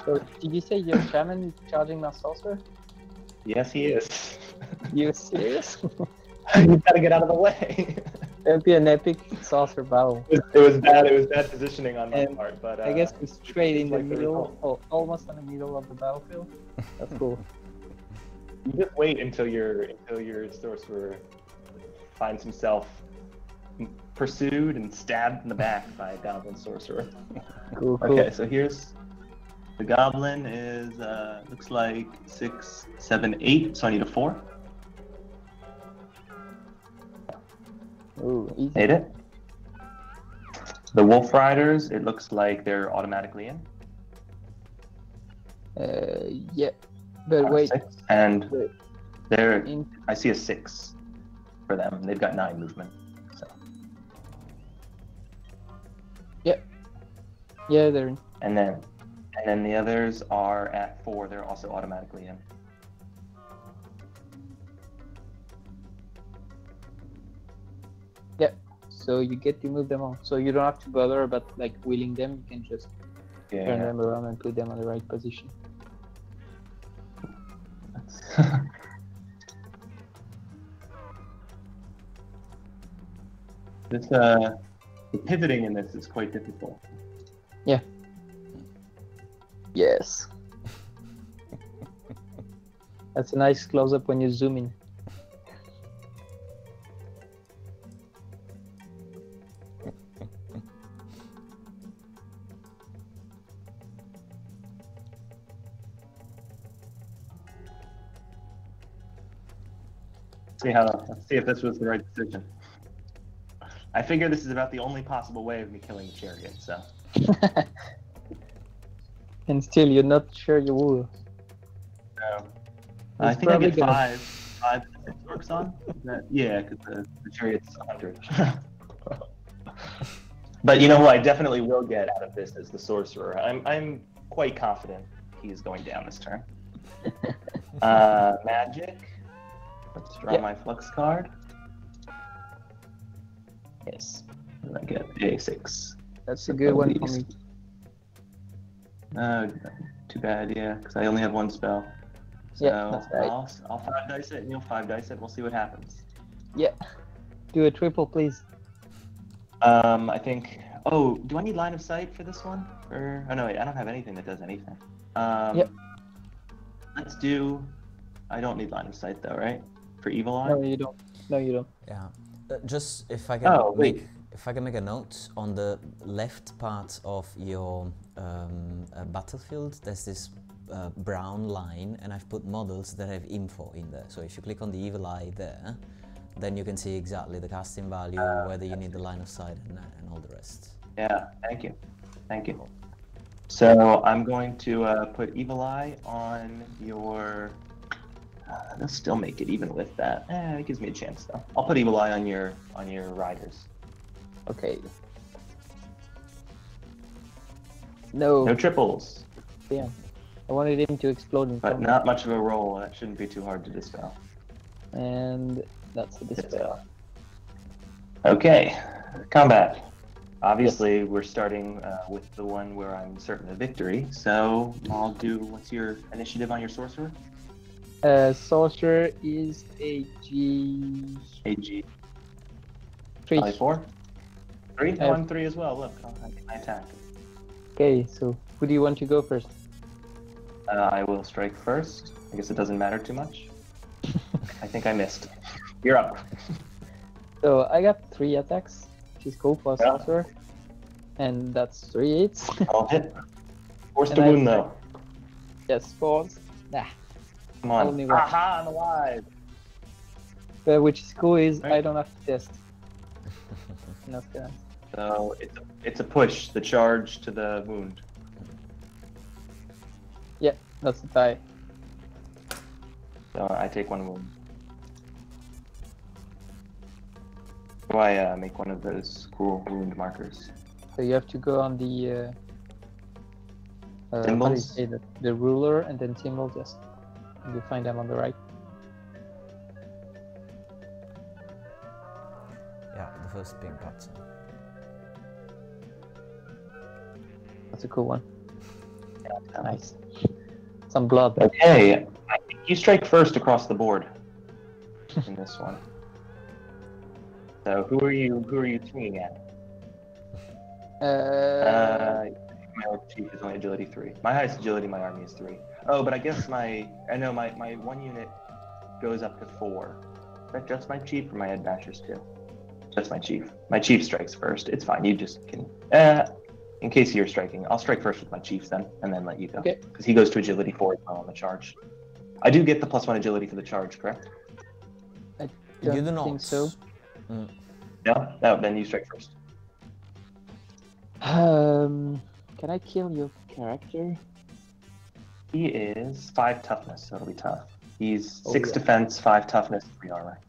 S2: So, did you say your shaman is charging my sorcerer?
S3: Yes, he is.
S2: You serious?
S3: You gotta get out of the way.
S2: That'd be an epic sorcerer battle.
S3: It was bad. It was bad positioning on my part, but
S2: I guess we're straight in the
S3: like
S2: middle, almost in the middle of the battlefield. That's cool.
S3: You just wait until your sorcerer finds himself pursued and stabbed in the back by a goblin sorcerer.
S2: Cool, cool.
S3: Okay, so here's the goblin is looks like 6, 7, 8. So I need a 4.
S2: Ooh, easy.
S3: Made it. The wolf riders, it looks like they're automatically in.
S2: Yeah, but wait.
S3: 6. And
S2: Wait.
S3: they're I see a 6 for them. They've got 9 movement. So
S2: Yeah, they're in.
S3: and then the others are at 4. They're also automatically in.
S2: Yeah. So you get to move them on. So you don't have to bother about like wheeling them. You can just turn them around and put them on the right position.
S3: The pivoting in this is quite difficult.
S2: Yeah. Yes. That's a nice close-up when you zoom in.
S3: Let's see if this was the right decision. I figure this is about the only possible way of me killing the chariot, so.
S2: And still, you're not sure you will.
S3: No. I think I get 5 orcs on. Yeah, because the chariot's 100. But you know who I definitely will get out of this is the sorcerer. I'm quite confident he's going down this turn. Magic. Let's draw my flux card. Yes. And I get a6.
S2: That's a good one for me.
S3: Too bad, yeah, because I only have 1 spell. So
S2: Yeah, that's right.
S3: I'll 5 dice it and you'll 5 dice it. We'll see what happens.
S2: Yeah. Do a triple, please.
S3: I think. Oh, do I need line of sight for this one? Or oh no, wait, I don't have anything that does anything.
S2: Yep.
S3: Let's do. I don't need line of sight though, right? For evil eye.
S2: No, you don't. No, you don't.
S1: Yeah. Just if I can
S3: wait.
S1: make a note on the left part of your battlefield, there's this brown line, and I've put models that have info in there. So if you click on the evil eye there, then you can see exactly the casting value, whether you need the line of sight and all the rest.
S3: Yeah, thank you. Thank you. So I'm going to put evil eye on your. They'll still make it even with that. It gives me a chance though. I'll put evil eye on your riders.
S2: Okay. No.
S3: No triples.
S2: Damn. I wanted him to explode in front
S3: But
S2: of me.
S3: not much of a roll. That shouldn't be too hard to dispel.
S2: And that's a dispel.
S3: Okay, combat. Obviously, we're starting with the one where I'm certain of victory. So I'll do. What's your initiative on your sorcerer?
S2: Sorcerer is AG.
S3: AG.
S2: 3.
S3: Probably 4. 3. Oh, I'm 3 as well. Look, I can attack.
S2: Okay, so who do you want to go first?
S3: I will strike first. I guess it doesn't matter too much. I think I missed. You're up.
S2: So I got 3 attacks, which is cool for a sorcerer. And that's 3 hits.
S3: I'll hit. Force
S2: And
S3: the
S2: I
S3: wound though.
S2: Yes, 4. Nah.
S3: Come on.
S2: Only one.
S3: Aha, I'm alive.
S2: But which is cool is
S3: Right.
S2: I don't have to test. Not gonna.
S3: So it's a push, the charge to the wound.
S2: Yeah, that's a tie.
S3: So I take 1 wound. Do I make one of those cool wound markers?
S2: So you have to go on the how do you
S3: Symbols?
S2: say that? The ruler and then symbols, yes. And you find them on the right.
S1: Yeah, the first pink button.
S2: That's a cool one. Yeah, nice. Some blood.
S3: Okay, I think you strike first across the board in this one. So who are you swinging at? My orc chief is only agility 3. My highest agility in my army is 3. Oh, but I guess my one unit goes up to 4. Is that just my chief or my head bashers too? Just my chief. My chief strikes first. It's fine. You just can. In case you're striking, I'll strike first with my chiefs then, and then let you go.
S2: Okay.
S3: Because he goes to agility 4 as well on the charge. I do get the +1 agility for the charge, correct?
S1: You do
S2: Don't
S1: not.
S2: think so.
S3: No? No, then you strike first.
S2: Can I kill your character?
S3: He is 5 toughness, so it'll be tough. He's
S2: Oh,
S3: 6
S2: yeah.
S3: defense, 5 toughness, 3 armor.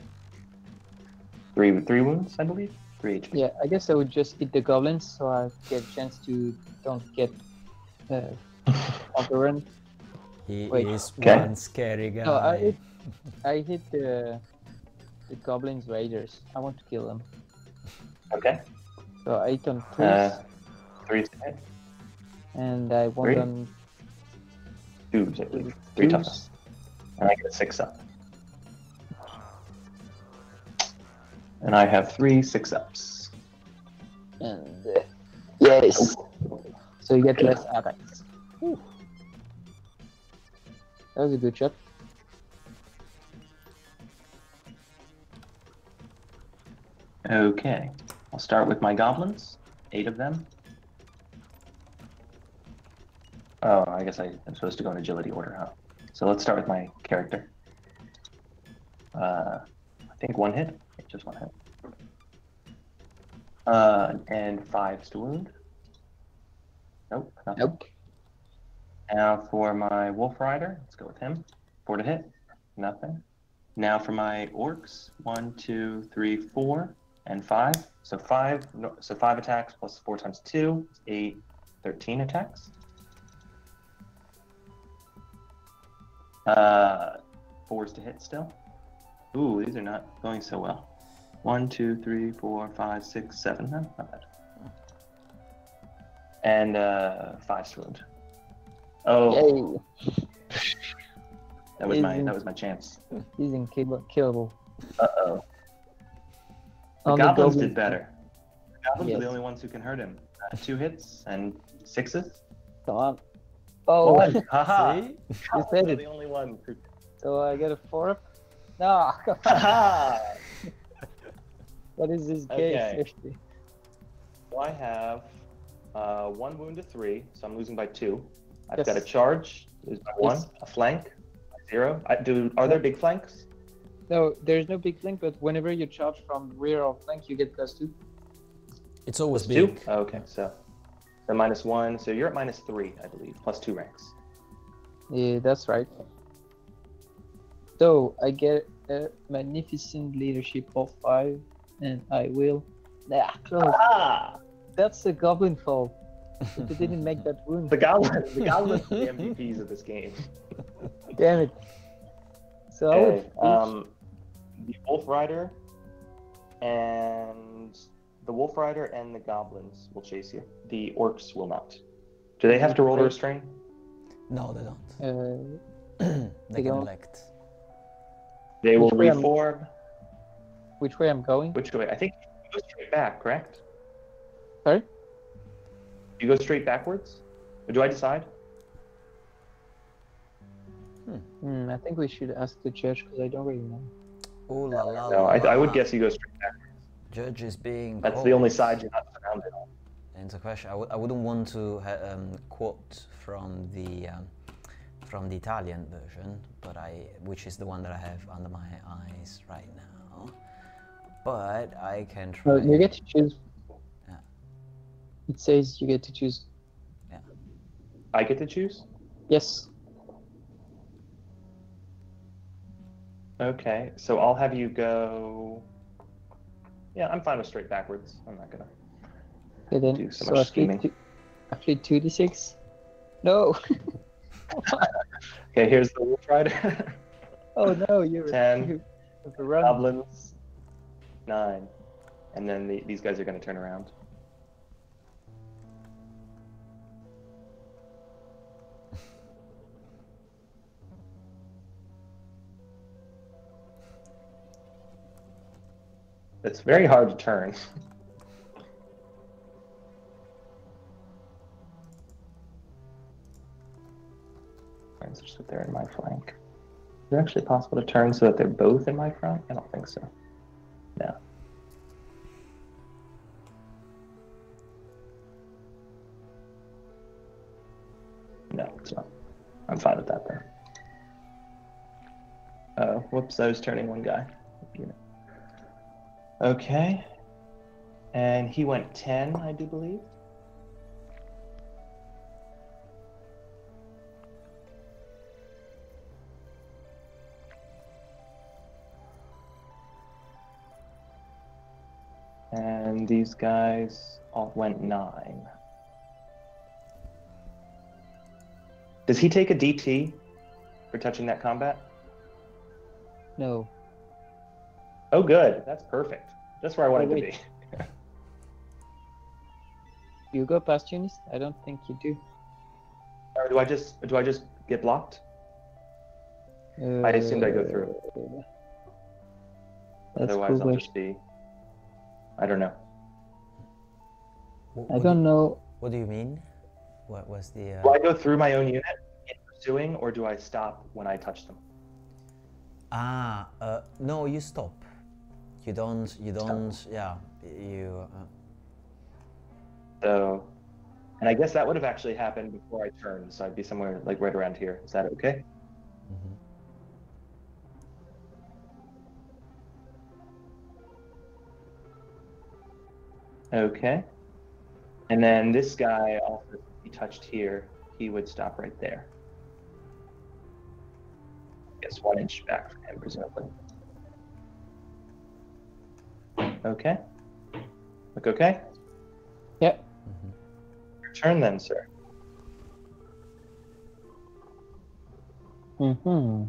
S3: 3 wounds, I believe? 3 HP.
S2: Yeah, I guess I would just hit the goblins so I get a chance to don't get overrun.
S1: He
S2: Wait.
S1: is
S3: Okay.
S1: one scary guy.
S2: No, I hit the goblins raiders. I want to kill them.
S3: Okay.
S2: So I hit on 3,
S3: 3 to hit.
S2: and I want
S3: 3?
S2: on
S3: 2s, I believe. 3
S2: 2s.
S3: toughness. And I get a 6 up. And I have 3 6-ups.
S2: And yes. So you get less attacks. Whew. That was a good shot.
S3: Okay. I'll start with my goblins. 8 of them. Oh, I guess I'm supposed to go in agility order, huh? So let's start with my character. I think 1 hit. Just 1 hit. And 5 to wound. Nope. Nothing.
S2: Nope.
S3: Now for my Wolf Rider, let's go with him. 4 to hit. Nothing. Now for my orcs, 1, 2, 3, 4, and 5. So 5 attacks plus 4 times 2 is 8, 13 attacks. 4s to hit still. Ooh, these are not going so well. 1, 2, 3, 4, 5, 6, 7. No, not bad. And 5 to wound. Oh,
S2: Yay.
S3: that was my chance.
S2: He's killable.
S3: Uh-oh. The
S2: On
S3: goblins
S2: goblin-
S3: did better. The goblins are
S2: Yes.
S3: the only ones who can hurt him. 2 hits and 6s.
S2: Come on. Oh,
S3: One. Haha.
S1: See?
S2: you said
S3: They're
S2: it.
S3: the only one who.
S2: So I get a 4 up? No, come on.
S3: Haha.
S2: What is this
S3: Okay.
S2: case?
S3: So I have 1 wound to 3, so I'm losing by 2. I've
S2: Yes.
S3: got a charge, lose by 1,
S2: Yes.
S3: a flank, 0. Are there big flanks?
S2: No, there's no big flank, but whenever you charge from rear or flank, you get +2.
S1: It's always
S3: +2?
S1: big.
S3: Oh, okay, so -1. So you're at -3, I believe, +2 ranks.
S2: Yeah, that's right. So I get a magnificent leadership of 5, and I will. Close.
S3: Ah!
S2: That's the goblin fault. If they didn't make that wound.
S3: The goblins are the MVPs of this game.
S2: Damn it. So I
S3: Okay,
S2: would
S3: the Wolf Rider and the goblins will chase you. The orcs will not. Do they have to roll to restrain?
S1: No, they don't.
S2: they
S1: They can
S2: don't.
S1: elect.
S3: They will
S2: Which way am-
S3: reform.
S2: which way I'm going?
S3: Which way? I think you go straight back, correct?
S2: Sorry?
S3: You go straight backwards? Or do I decide?
S2: I think we should ask the judge because I don't really know.
S1: Oh la la.
S3: No,
S1: la,
S3: I would
S1: la.
S3: guess you go straight back.
S1: Judge is being.
S3: That's the only
S1: called.
S3: side you're not surrounded on.
S1: And it's a question. I wouldn't want to quote from the Italian version, but which is the one that I have under my eyes right now. But I can try.
S2: You get to choose.
S1: Yeah.
S2: It says you get to choose.
S3: I get to choose?
S2: Yes.
S3: Okay, so I'll have you go Yeah, I'm fine with straight backwards. I'm not gonna
S2: Okay, then.
S3: do so
S2: So
S3: much scheming.
S2: I fleet 2d6. No.
S3: Okay, here's the Wolf Rider.
S2: Oh no, you
S3: 10
S2: overrun.
S3: goblins, 9, and then these guys are going to turn around. It's very hard to turn. So just that they're in my flank. Is it actually possible to turn so that they're both in my front? I don't think so. No. No, it's not. I'm fine with that then. Oh, whoops, I was turning one guy. Okay. And he went 10, I do believe. And these guys all went 9. Does he take a DT for touching that combat?
S2: No.
S3: Oh, good. That's perfect. That's where I wanted to
S2: wait.
S3: be.
S2: You go past Eunice? I don't think you do.
S3: Or do I just get blocked? I assumed I go through.
S2: That's
S3: Otherwise,
S2: cool,
S3: I'll just be. I don't know.
S2: I don't know.
S1: What do you mean? What was the?
S3: Do I go through my own unit in pursuing, or do I stop when I touch them?
S1: No, you stop. You don't.
S3: Stop.
S1: Yeah, you.
S3: So, and I guess that would have actually happened before I turned, so I'd be somewhere like right around here. Is that okay?
S1: Mm-hmm.
S3: Okay. And then this guy also, if he touched here, he would stop right there. I guess 1 inch back from him, presumably. Okay. Look okay?
S2: Yep.
S1: Mm-hmm.
S3: Your turn then, sir.
S2: Mm-hmm.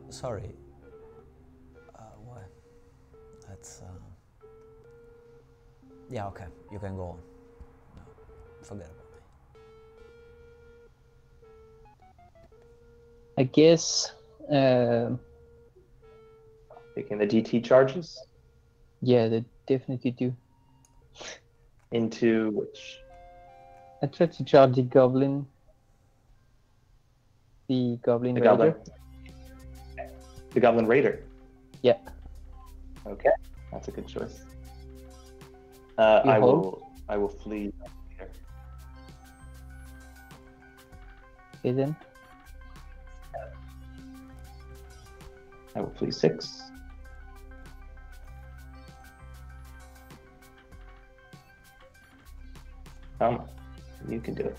S1: Sorry. What? That's. Yeah. Okay. You can go on. No, forget about me.
S2: I guess.
S3: Taking the DT charges
S2: Yeah, they definitely do.
S3: into which?
S2: I tried to charge the goblin. The goblin
S3: The
S2: raider.
S3: goblin. The goblin raider.
S2: Yeah.
S3: Okay, that's a good choice. I
S2: hold?
S3: will flee here.
S2: Okay then.
S3: I will flee 6. You can do it.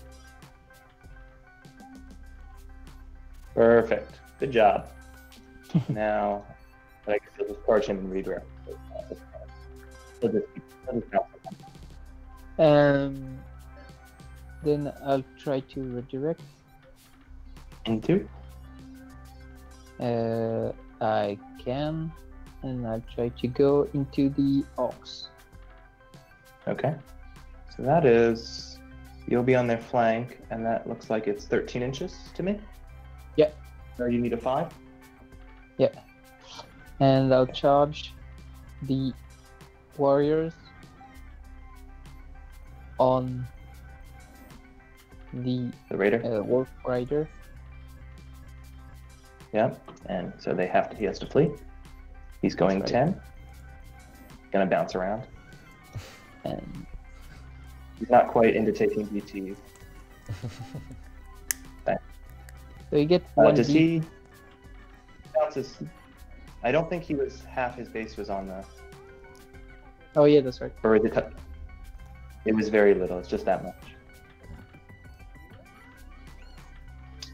S3: Perfect. Good job. Now, I guess I'll just charge him and redirect.
S2: Then I'll try to redirect.
S3: Into?
S2: I can, and I'll try to go into the Orcs.
S3: Okay. So that is, you'll be on their flank, and that looks like it's 13 inches to me.
S2: Yeah.
S3: Or you need a 5?
S2: Yeah. And I'll charge the warriors on the
S3: Raider?
S2: Wolf Rider.
S3: Yeah. And so he has to flee. He's going
S2: That's
S3: 10. Gonna bounce around.
S2: And
S3: He's not quite into taking DTs.
S2: so you get one.
S3: Does he bounces? I don't think he was half his base was on the.
S2: Oh yeah, that's right.
S3: Or is it? It was very little. It's just that much.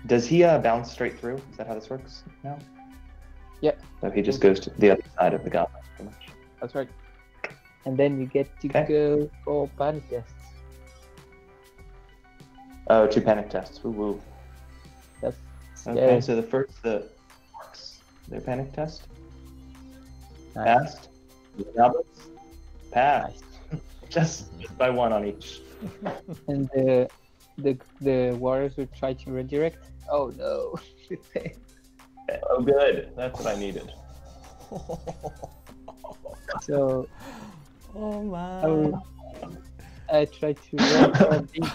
S3: Does he bounce straight through? Is that how this works now?
S2: Yeah.
S3: So he just goes to the other side of the goblin, pretty much.
S2: That's right. And then you get to
S3: Okay.
S2: go for panic tests.
S3: Oh, 2 panic tests. Woo woo.
S2: That's
S3: Okay,
S2: scary.
S3: so the orcs, their panic test.
S2: Nice.
S3: Passed. The goblins. Passed. just by 1 on each.
S2: And the warriors will try to redirect. Oh no.
S3: Oh, good. That's what I needed.
S2: So
S1: Oh man.
S2: I try to roll for these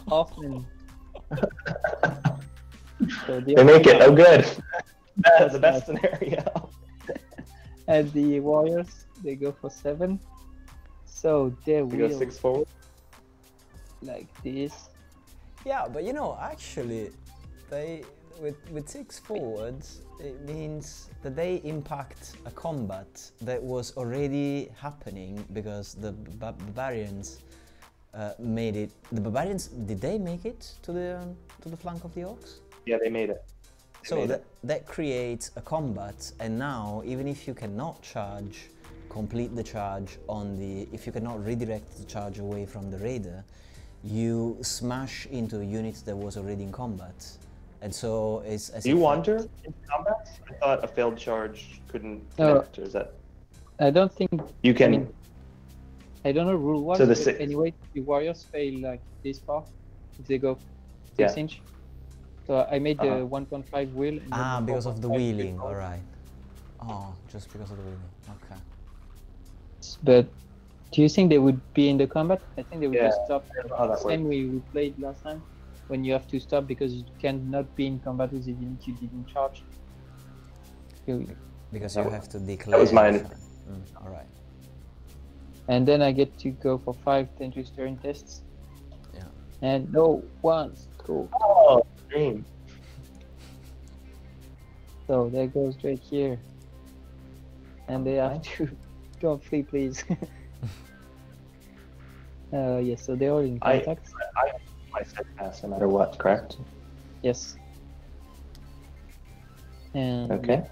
S2: often. So
S3: They make it. Oh, good. That is the best scenario.
S2: And the warriors, they go for 7. So they
S3: We go
S2: will
S3: 6 forward.
S2: like this.
S1: Yeah, but you know, actually, they with 6 forwards, it means that they impact a combat that was already happening because the barbarians made it. The barbarians, did they make it to the flank of the orcs?
S3: Yeah, they made it.
S1: So that creates a combat, and now even if you cannot complete the charge if you cannot redirect the charge away from the raider, you smash into a unit that was already in combat, and so it's.
S3: Do you wander in combat? I thought a failed charge couldn't
S2: No.
S3: connect. Or is that
S2: I don't think
S3: you can?
S2: I mean, I don't know rule-wise,
S3: So the
S2: but
S3: six-
S2: anyway, the warriors fail like this far if they go 6
S3: Yeah.
S2: inch. So I made the
S3: Uh-huh.
S2: 1.5 wheel. And then
S1: Because of the
S2: 4.5
S1: wheeling,
S2: wheel.
S1: alright. Oh, just because of the wheeling, okay.
S2: But do you think they would be in the combat? I think they would
S3: Yeah,
S2: just stop.
S3: I don't know how that
S2: Same
S3: works.
S2: way we played last time, when you have to stop because you cannot be in combat with the unit you didn't charge.
S1: Because
S3: That
S1: you
S3: wa-
S1: have to declare.
S3: was my-
S1: Alright.
S2: And then I get to go for 5 dangerous terrain tests.
S1: Yeah.
S2: And no ones. Cool.
S3: Oh, dream.
S2: So that goes right here. And they have
S3: Okay.
S2: to don't flee, please. Yes, so they're all in
S3: I-
S2: contact.
S3: I said pass no matter what, correct?
S2: Yes. And
S3: Okay.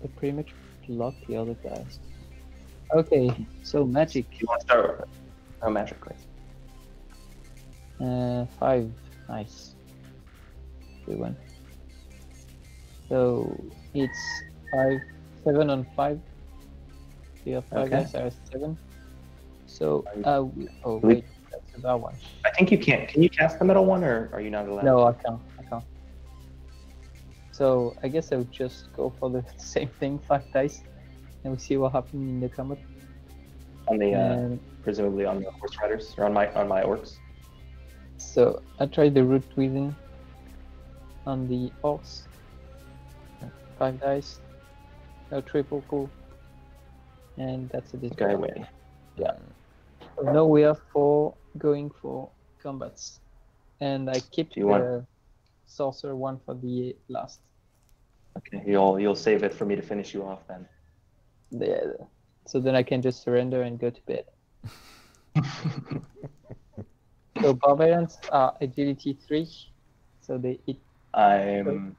S2: they pretty much block the other guys. Okay, so magic.
S3: You want to start with oh, magic, right?
S2: 5. Nice. Good one. So it's 7 on 5. You have 5
S3: Okay.
S2: guys, I have 7. So
S3: Are
S2: oh
S3: we-
S2: wait, that's that one.
S3: I think you can't. Can you cast the middle one, or are you not allowed?
S2: No, I can't. So I guess I would just go for the same thing, 5 dice, and we'll see what happens in the combat.
S3: On the
S2: And
S3: presumably on the horse riders or on my orcs.
S2: so I tried the root within on the orcs. 5 dice, no triple cool, and that's a
S3: Okay, win. Yeah.
S2: So now we are going for combats, and I keep
S3: Do you
S2: the
S3: want-
S2: sorcerer one for the last.
S3: Okay, you'll save it for me to finish you off then.
S2: So then I can just surrender and go to bed. So barbarians are agility 3, so they eat.
S3: I'm.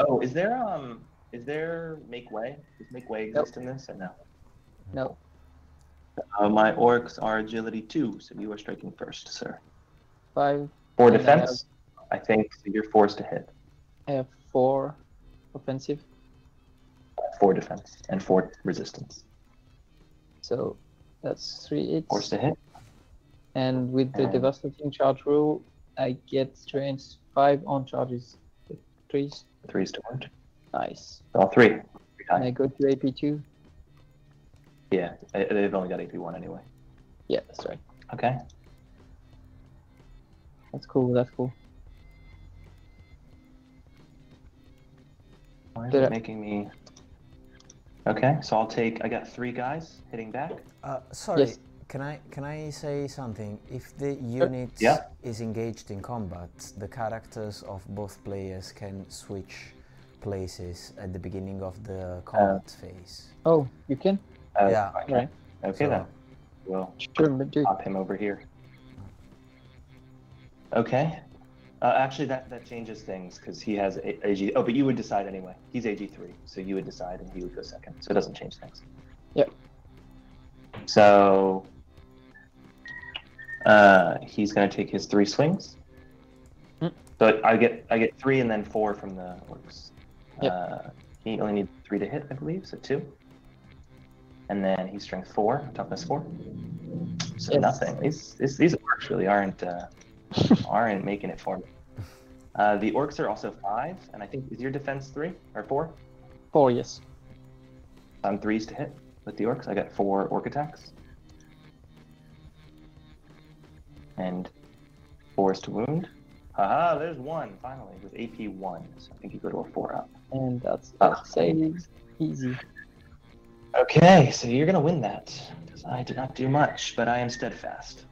S3: Oh, is there make way? Does make way exist in this or no?
S2: No,
S3: My orcs are agility 2, so you are striking first, sir.
S2: 5.
S3: 4
S2: And I
S3: defense, I think, so you're forced to hit.
S2: I have 4 offensive,
S3: 4 defense and 4 resistance.
S2: so that's 3 hits.
S3: Forced to hit.
S2: And with the
S3: And-
S2: devastating charge rule, I get strength 5 on charges. 3s,
S3: 3's to wound.
S2: nice.
S3: All 3.
S2: And I go to AP2.
S3: Yeah, they've only got AP1 anyway.
S2: Yeah, that's right.
S3: Okay.
S2: That's cool. That's cool.
S3: Why is
S2: Did
S3: it
S2: I-
S3: making me? Okay, so I got 3 guys hitting back.
S1: Sorry,
S2: Yes.
S1: can I say something? If the unit
S3: Yeah.
S1: is engaged in combat, the characters of both players can switch places at the beginning of the combat phase.
S2: Oh, you can?
S1: Yeah.
S3: Okay.
S2: Right.
S3: Okay
S1: So-
S3: then. We'll
S2: Sure, but dude.
S3: pop him over here. Okay. Actually, that changes things because he has AG. Oh, but you would decide anyway. He's AG3, so you would decide and he would go second. So it doesn't change things.
S2: Yep.
S3: So he's going to take his 3 swings. So I get 3 and then 4 from the orcs.
S2: Yep.
S3: He only needs 3 to hit, I believe, so 2. And then he's strength 4, toughness 4. So
S2: Yes.
S3: nothing. These orcs really aren't making it for me. The orcs are also 5, and I think is your defense 3 or 4?
S2: 4, yes.
S3: I'm 3s to hit with the orcs. I got 4 orc attacks. And 4s to wound. Haha, there's 1 finally with AP 1. So I think you go to a 4 up.
S2: And that's easy.
S3: Okay, so you're gonna win that. Because I did not do much, but I am steadfast.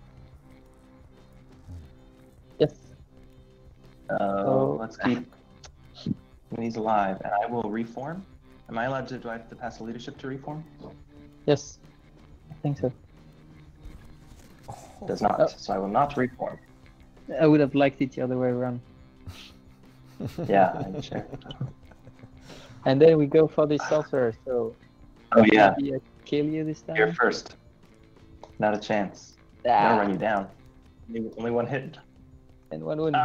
S2: Yes.
S3: Let's keep these alive, and I will reform. Am I allowed to? Do I have to pass the leadership to reform?
S2: Yes. I think so.
S3: Does not. So I will not reform.
S2: I would have liked it the other way around.
S3: Yeah, I'm sure.
S2: And then we go for the sorcerer, so
S3: Oh yeah,
S2: maybe I kill you this time.
S3: you're first. Not a chance. I'm gonna run you down. Only 1 hit.
S2: And 1 wound.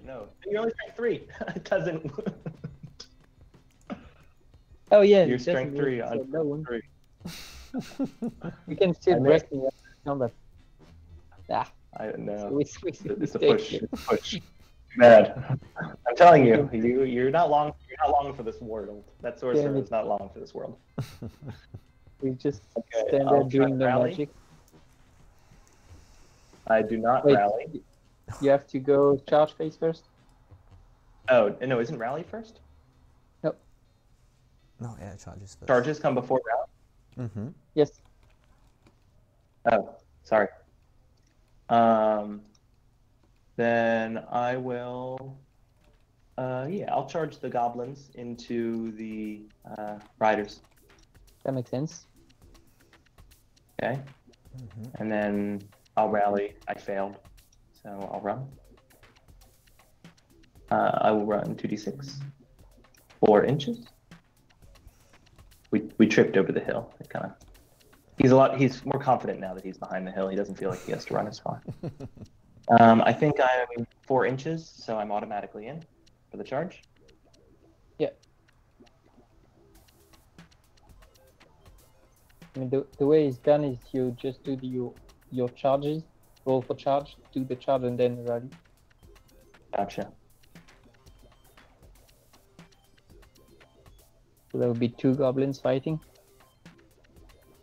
S3: No. You're only strength 3. It doesn't.
S2: Oh yeah,
S3: You're
S2: it
S3: strength
S2: doesn't
S3: 3
S2: work,
S3: on
S2: so no one.
S3: 3.
S2: You can still break me up in combat.
S3: I know.
S2: We
S3: It's a push. It's a push. Bad. I'm telling you, you're not long. You're not long for this world. That sorcerer is not long for this world.
S2: We just
S3: Okay,
S2: stand
S3: I'll
S2: there doing
S3: try
S2: no
S3: rally.
S2: magic.
S3: I do not
S2: Wait.
S3: rally.
S2: You have to go charge phase first.
S3: Oh no! Isn't rally first?
S1: No, yeah, charges first.
S3: Charges come before rally.
S1: Mm-hmm.
S2: Yes.
S3: Oh, sorry. Then I will. Yeah, I'll charge the goblins into the riders.
S2: That makes sense.
S3: Okay. And then I'll rally. I failed, so I'll run. I will run 2d6, 4 inches. We tripped over the hill. It kind of. He's more confident now that he's behind the hill. He doesn't feel like he has to run as far. I think I'm 4 inches, so I'm automatically in for the charge.
S2: Yeah. I mean, the way it's done is you just do your charges, roll for charge, do the charge, and then rally.
S3: Gotcha.
S2: So there will be 2 goblins fighting.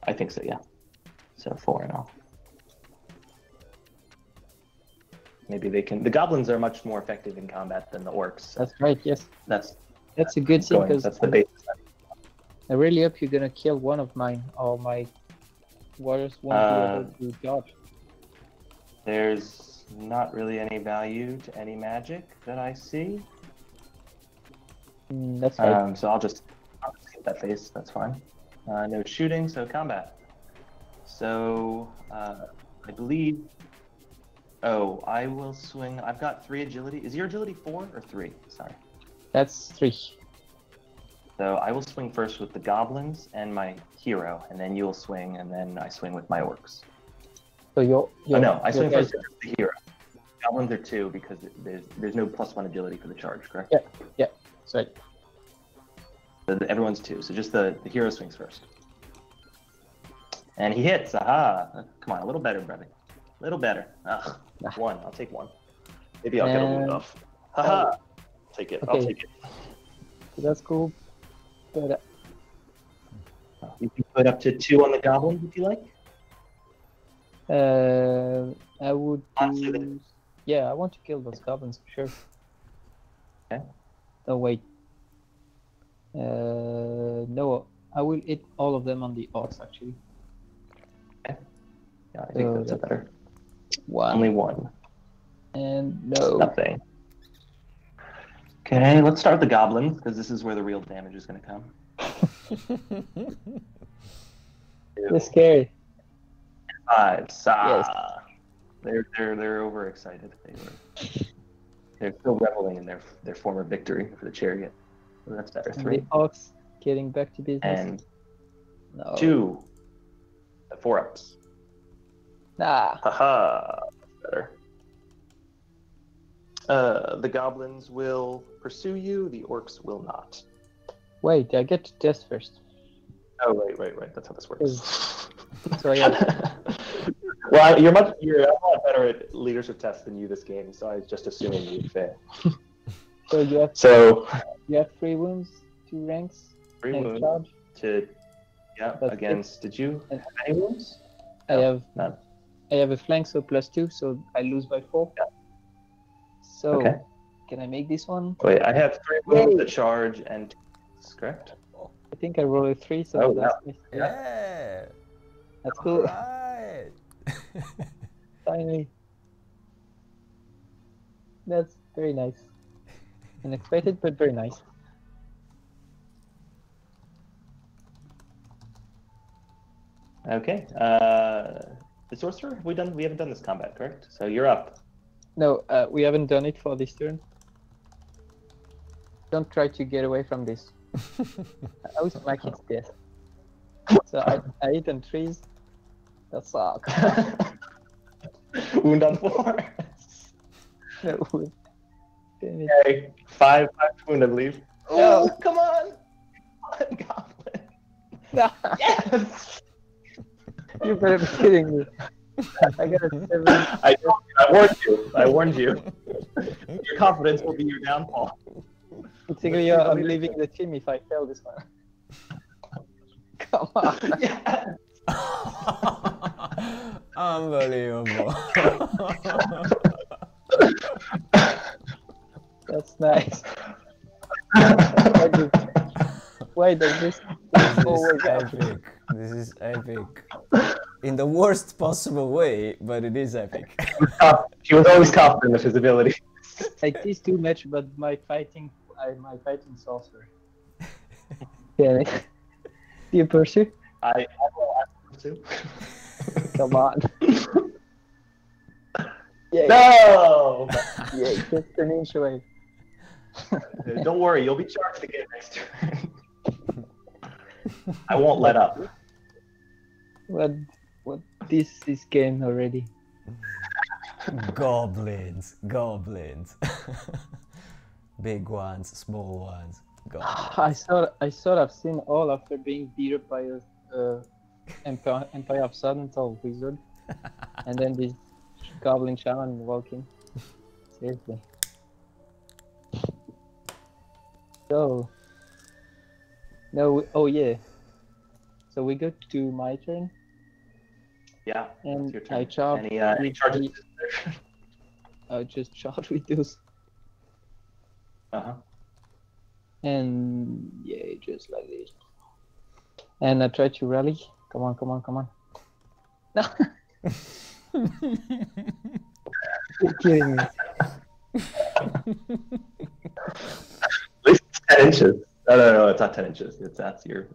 S3: I think so, yeah. So 4 in all. Maybe they can. The goblins are much more effective in combat than the orcs. So
S2: That's right. Yes.
S3: that's
S2: That's a good thing because
S3: that's the basis.
S2: I really hope you're gonna kill one of mine, or my warriors won't be able to dodge.
S3: There's not really any value to any magic that I see.
S2: That's right.
S3: So I'll just hit that face. That's fine. No shooting, so combat. So I believe. Oh, I will swing. I've got 3 agility. Is your agility 4 or 3? Sorry.
S2: That's 3.
S3: So I will swing first with the goblins and my hero, and then you'll swing, and then I swing with my orcs.
S2: So you're
S3: Oh no, I
S2: your
S3: swing first
S2: guys-
S3: with the hero. Goblins are 2 because there's no +1 agility for the charge, correct?
S2: Yeah. That's right.
S3: So everyone's 2, so just the hero swings first. And he hits. Aha! Come on, a little better, brother. A little better. Ugh. 1. I'll take 1. Maybe I'll get a wound off. Haha! Take it. I'll
S2: Okay.
S3: take it.
S2: So that's cool. But
S3: You can put up to 2 on the goblins if you like.
S2: I would.
S3: Honestly,
S2: Do... Yeah, I want to kill those goblins for sure.
S3: Okay.
S2: Oh wait. No, I will hit all of them on the orcs actually.
S3: Yeah, I think that's a better.
S2: 1
S3: Only 1.
S2: and no.
S3: Nothing. Okay, let's start with the goblins because this is where the real damage is going to come.
S2: They're scary.
S3: 5.
S2: Yes.
S3: They're overexcited. They were. They're still reveling in their former victory for the chariot. So that's better.
S2: And
S3: 3.
S2: the Orcs getting back to business.
S3: And
S2: No.
S3: 2. The 4-ups.
S2: Nah.
S3: Haha. Better. The goblins will pursue you. The orcs will not.
S2: Wait, I get to test first.
S3: Oh, right. That's how this works.
S2: So yeah.
S3: Well, you're a lot better at leadership tests than you this game, so I was just assuming you'd fail.
S2: So you have
S3: So
S2: 3 wounds, 2 ranks,
S3: 3
S2: and
S3: wounds
S2: charge.
S3: That's against. Did you have any wounds?
S2: I have
S3: None.
S2: I have a flank, so +2, so I lose by 4.
S3: Yeah.
S2: So
S3: Okay.
S2: can I make this one?
S3: Wait, I have 3 wounds that charge and 2, correct?
S2: I think I roll a 3, so
S3: Oh,
S2: that's
S1: Yeah.
S2: That's cool.
S1: Right.
S2: Finally. That's very nice. Unexpected, but very nice.
S3: Okay. The sorcerer, we haven't done this combat, correct? So you're up.
S2: No, we haven't done it for this turn. Don't try to get away from this. I was my kid's death. So I hit on 3s. That sucks.
S3: Wound on 4.
S2: No, damn it.
S3: Okay. 5 wound, I believe.
S2: No.
S3: Oh, come on! Goblin.
S2: No,
S3: Yes!
S2: you better be kidding me. I got a 7.
S3: I warned you. Your confidence will be your downfall.
S2: Particularly, I'm leaving the team if I fail this one. Come on.
S3: Yes!
S1: Unbelievable.
S2: That's nice. Why does this always happen?
S1: Epic. This is epic. In the worst possible way, but it is epic.
S3: He was always confident of his ability.
S2: Like this too much, but my fighting sorcerer. Yeah. Do you pursue?
S3: I will too.
S2: Come on. Yeah.
S3: No!
S2: Yeah, just an inch away.
S3: Don't worry, you'll be charged again next turn. I won't let up.
S2: What this is game already.
S1: Goblins. Big ones, small ones. Goblins.
S2: I thought I've seen all after being beat up by a Empire of Suddental wizard, and then this goblin shaman walking. Seriously. So no, oh yeah. So we go to my turn.
S3: Yeah,
S2: And
S3: it's your turn.
S2: I charge.
S3: Any charges?
S2: I just charge with those.
S3: Uh-huh.
S2: And yeah, just like this. And I try to rally. Come on. No. You're kidding me.
S3: At least it's 10 inches. No, it's not 10 inches. That's your...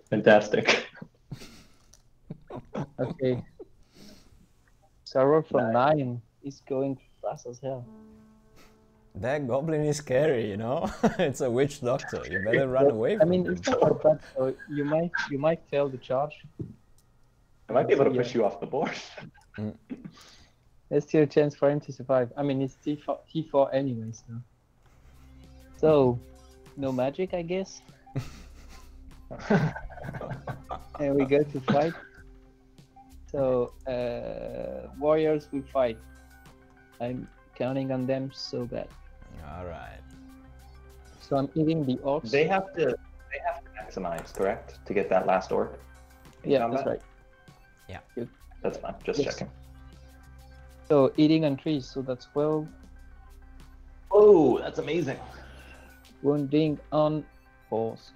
S3: Fantastic.
S2: Okay. So I rolled for 9. He's going fast as hell.
S1: That goblin is scary, you know? It's a witch doctor. You better run away from
S2: I mean,
S1: him.
S2: it's not that bad. So you might fail the charge.
S3: I might be able to push you off the board.
S2: There's still a chance for him to survive. I mean, it's T4 anyway, so no magic, I guess. And we go to fight. So warriors will fight. I'm counting on them so bad.
S1: All right.
S2: So I'm eating the orcs.
S3: They have to maximize, correct? To get that last orc? in
S2: Yeah,
S3: combat?
S2: that's right.
S1: Yeah.
S2: Good.
S3: That's fine, just
S2: Yes.
S3: checking.
S2: So eating on trees, so that's 12.
S3: Oh, that's amazing.
S2: Wounding on horse.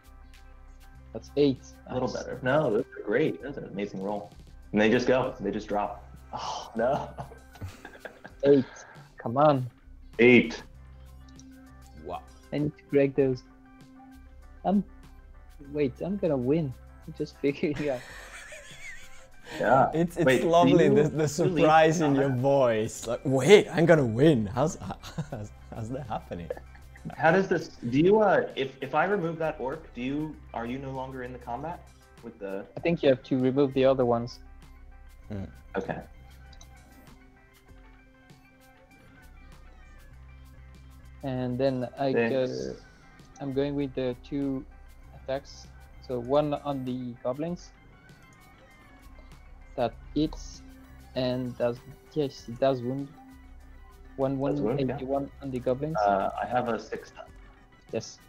S2: That's 8.
S3: A little
S2: Nice.
S3: better. No, those are great. That's an amazing roll. And they just go. They just drop. Oh, no.
S2: 8. Come on.
S3: 8.
S1: Wow.
S2: I need to break those. Wait, I'm gonna win. I'm just figuring out.
S3: Yeah.
S1: It's
S3: Wait,
S1: lovely,
S3: do you-
S1: the
S3: you
S1: surprise
S3: leave
S1: in your voice. Like, wait, I'm gonna win. How's that happening?
S3: How does this? Do you if I remove that orc, are you no longer in the combat with the?
S2: I think you have to remove the other ones.
S3: Okay.
S2: And then
S3: Six.
S2: I'm going with the 2 attacks. So one on the goblins that hits and does, yes, it does wound. One
S3: Does wound, yeah.
S2: 81 on the goblins.
S3: I have a 6.
S2: Yes.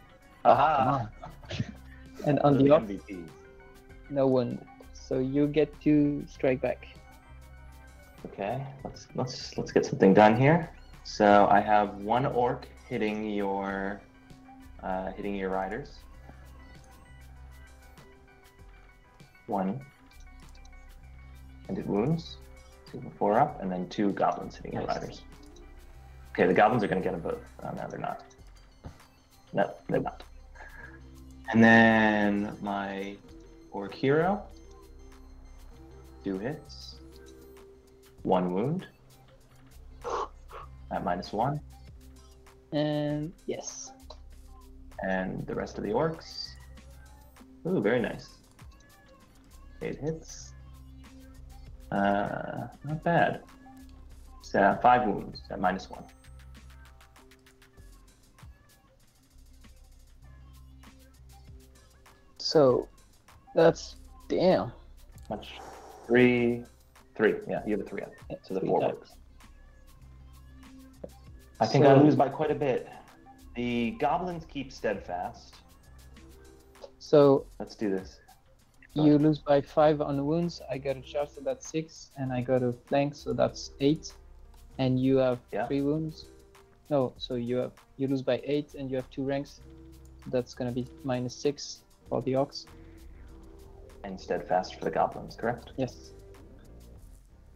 S3: Aha!
S2: And on the orcs,
S3: MVPs.
S2: no wound. So you get to strike back.
S3: Okay, let's get something done here. So I have 1 orc hitting your riders. 1. And it wounds. 2 and 4 up, and then 2 goblins hitting your
S2: Nice.
S3: riders. Okay, the goblins are going to get them both. Oh, no, they're not. No, they're not. And then my orc hero. 2 hits. 1 wound. At -1.
S2: And yes.
S3: And the rest of the orcs. Ooh, very nice. 8 hits. Not bad. So 5 wounds at -1.
S2: So that's damn.
S3: Much. 3. Yeah, you have a 3 up. So the
S2: 3
S3: 4
S2: up.
S3: works. I think I
S2: So-
S3: lose by quite a bit. The goblins keep steadfast.
S2: So
S3: Let's do this.
S2: you lose by 5 on wounds. I got a charge, so that's 6, and I got a flank, so that's 8. And you have
S3: Yeah.
S2: 3 wounds. No, so you lose by 8, and you have 2 ranks. That's gonna be -6 for the orcs.
S3: And steadfast for the goblins, correct?
S2: Yes.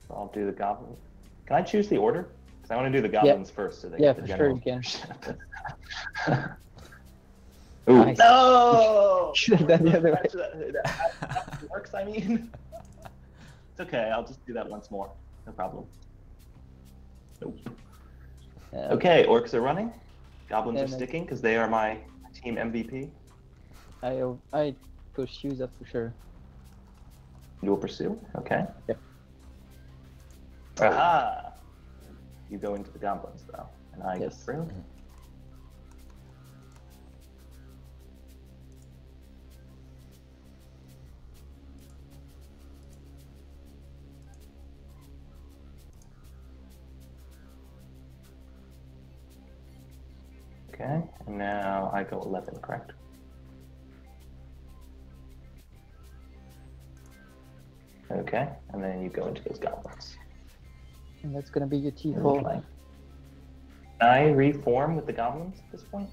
S3: So I'll do the goblin. Can I choose the order? Because I want to do the goblins first, so they
S2: Yeah,
S3: get the
S2: for sure
S3: general.
S2: you can.
S3: Ooh.
S2: Nice.
S3: No!
S2: Should've done the other way.
S3: That works, I mean. It's okay, I'll just do that once more. No problem. Nope. Okay, orcs are running. Goblins
S2: Yeah,
S3: are
S2: no.
S3: sticking because they are my team MVP.
S2: I push you, that for sure.
S3: You will pursue. Okay.
S2: Yep.
S3: Aha! You go into the goblins though, and I
S2: Yes.
S3: go through. Okay, and now I go 11, correct? Okay, and then you go into those goblins.
S2: And that's gonna be your T4.
S3: Okay. Can I reform with the goblins at this point?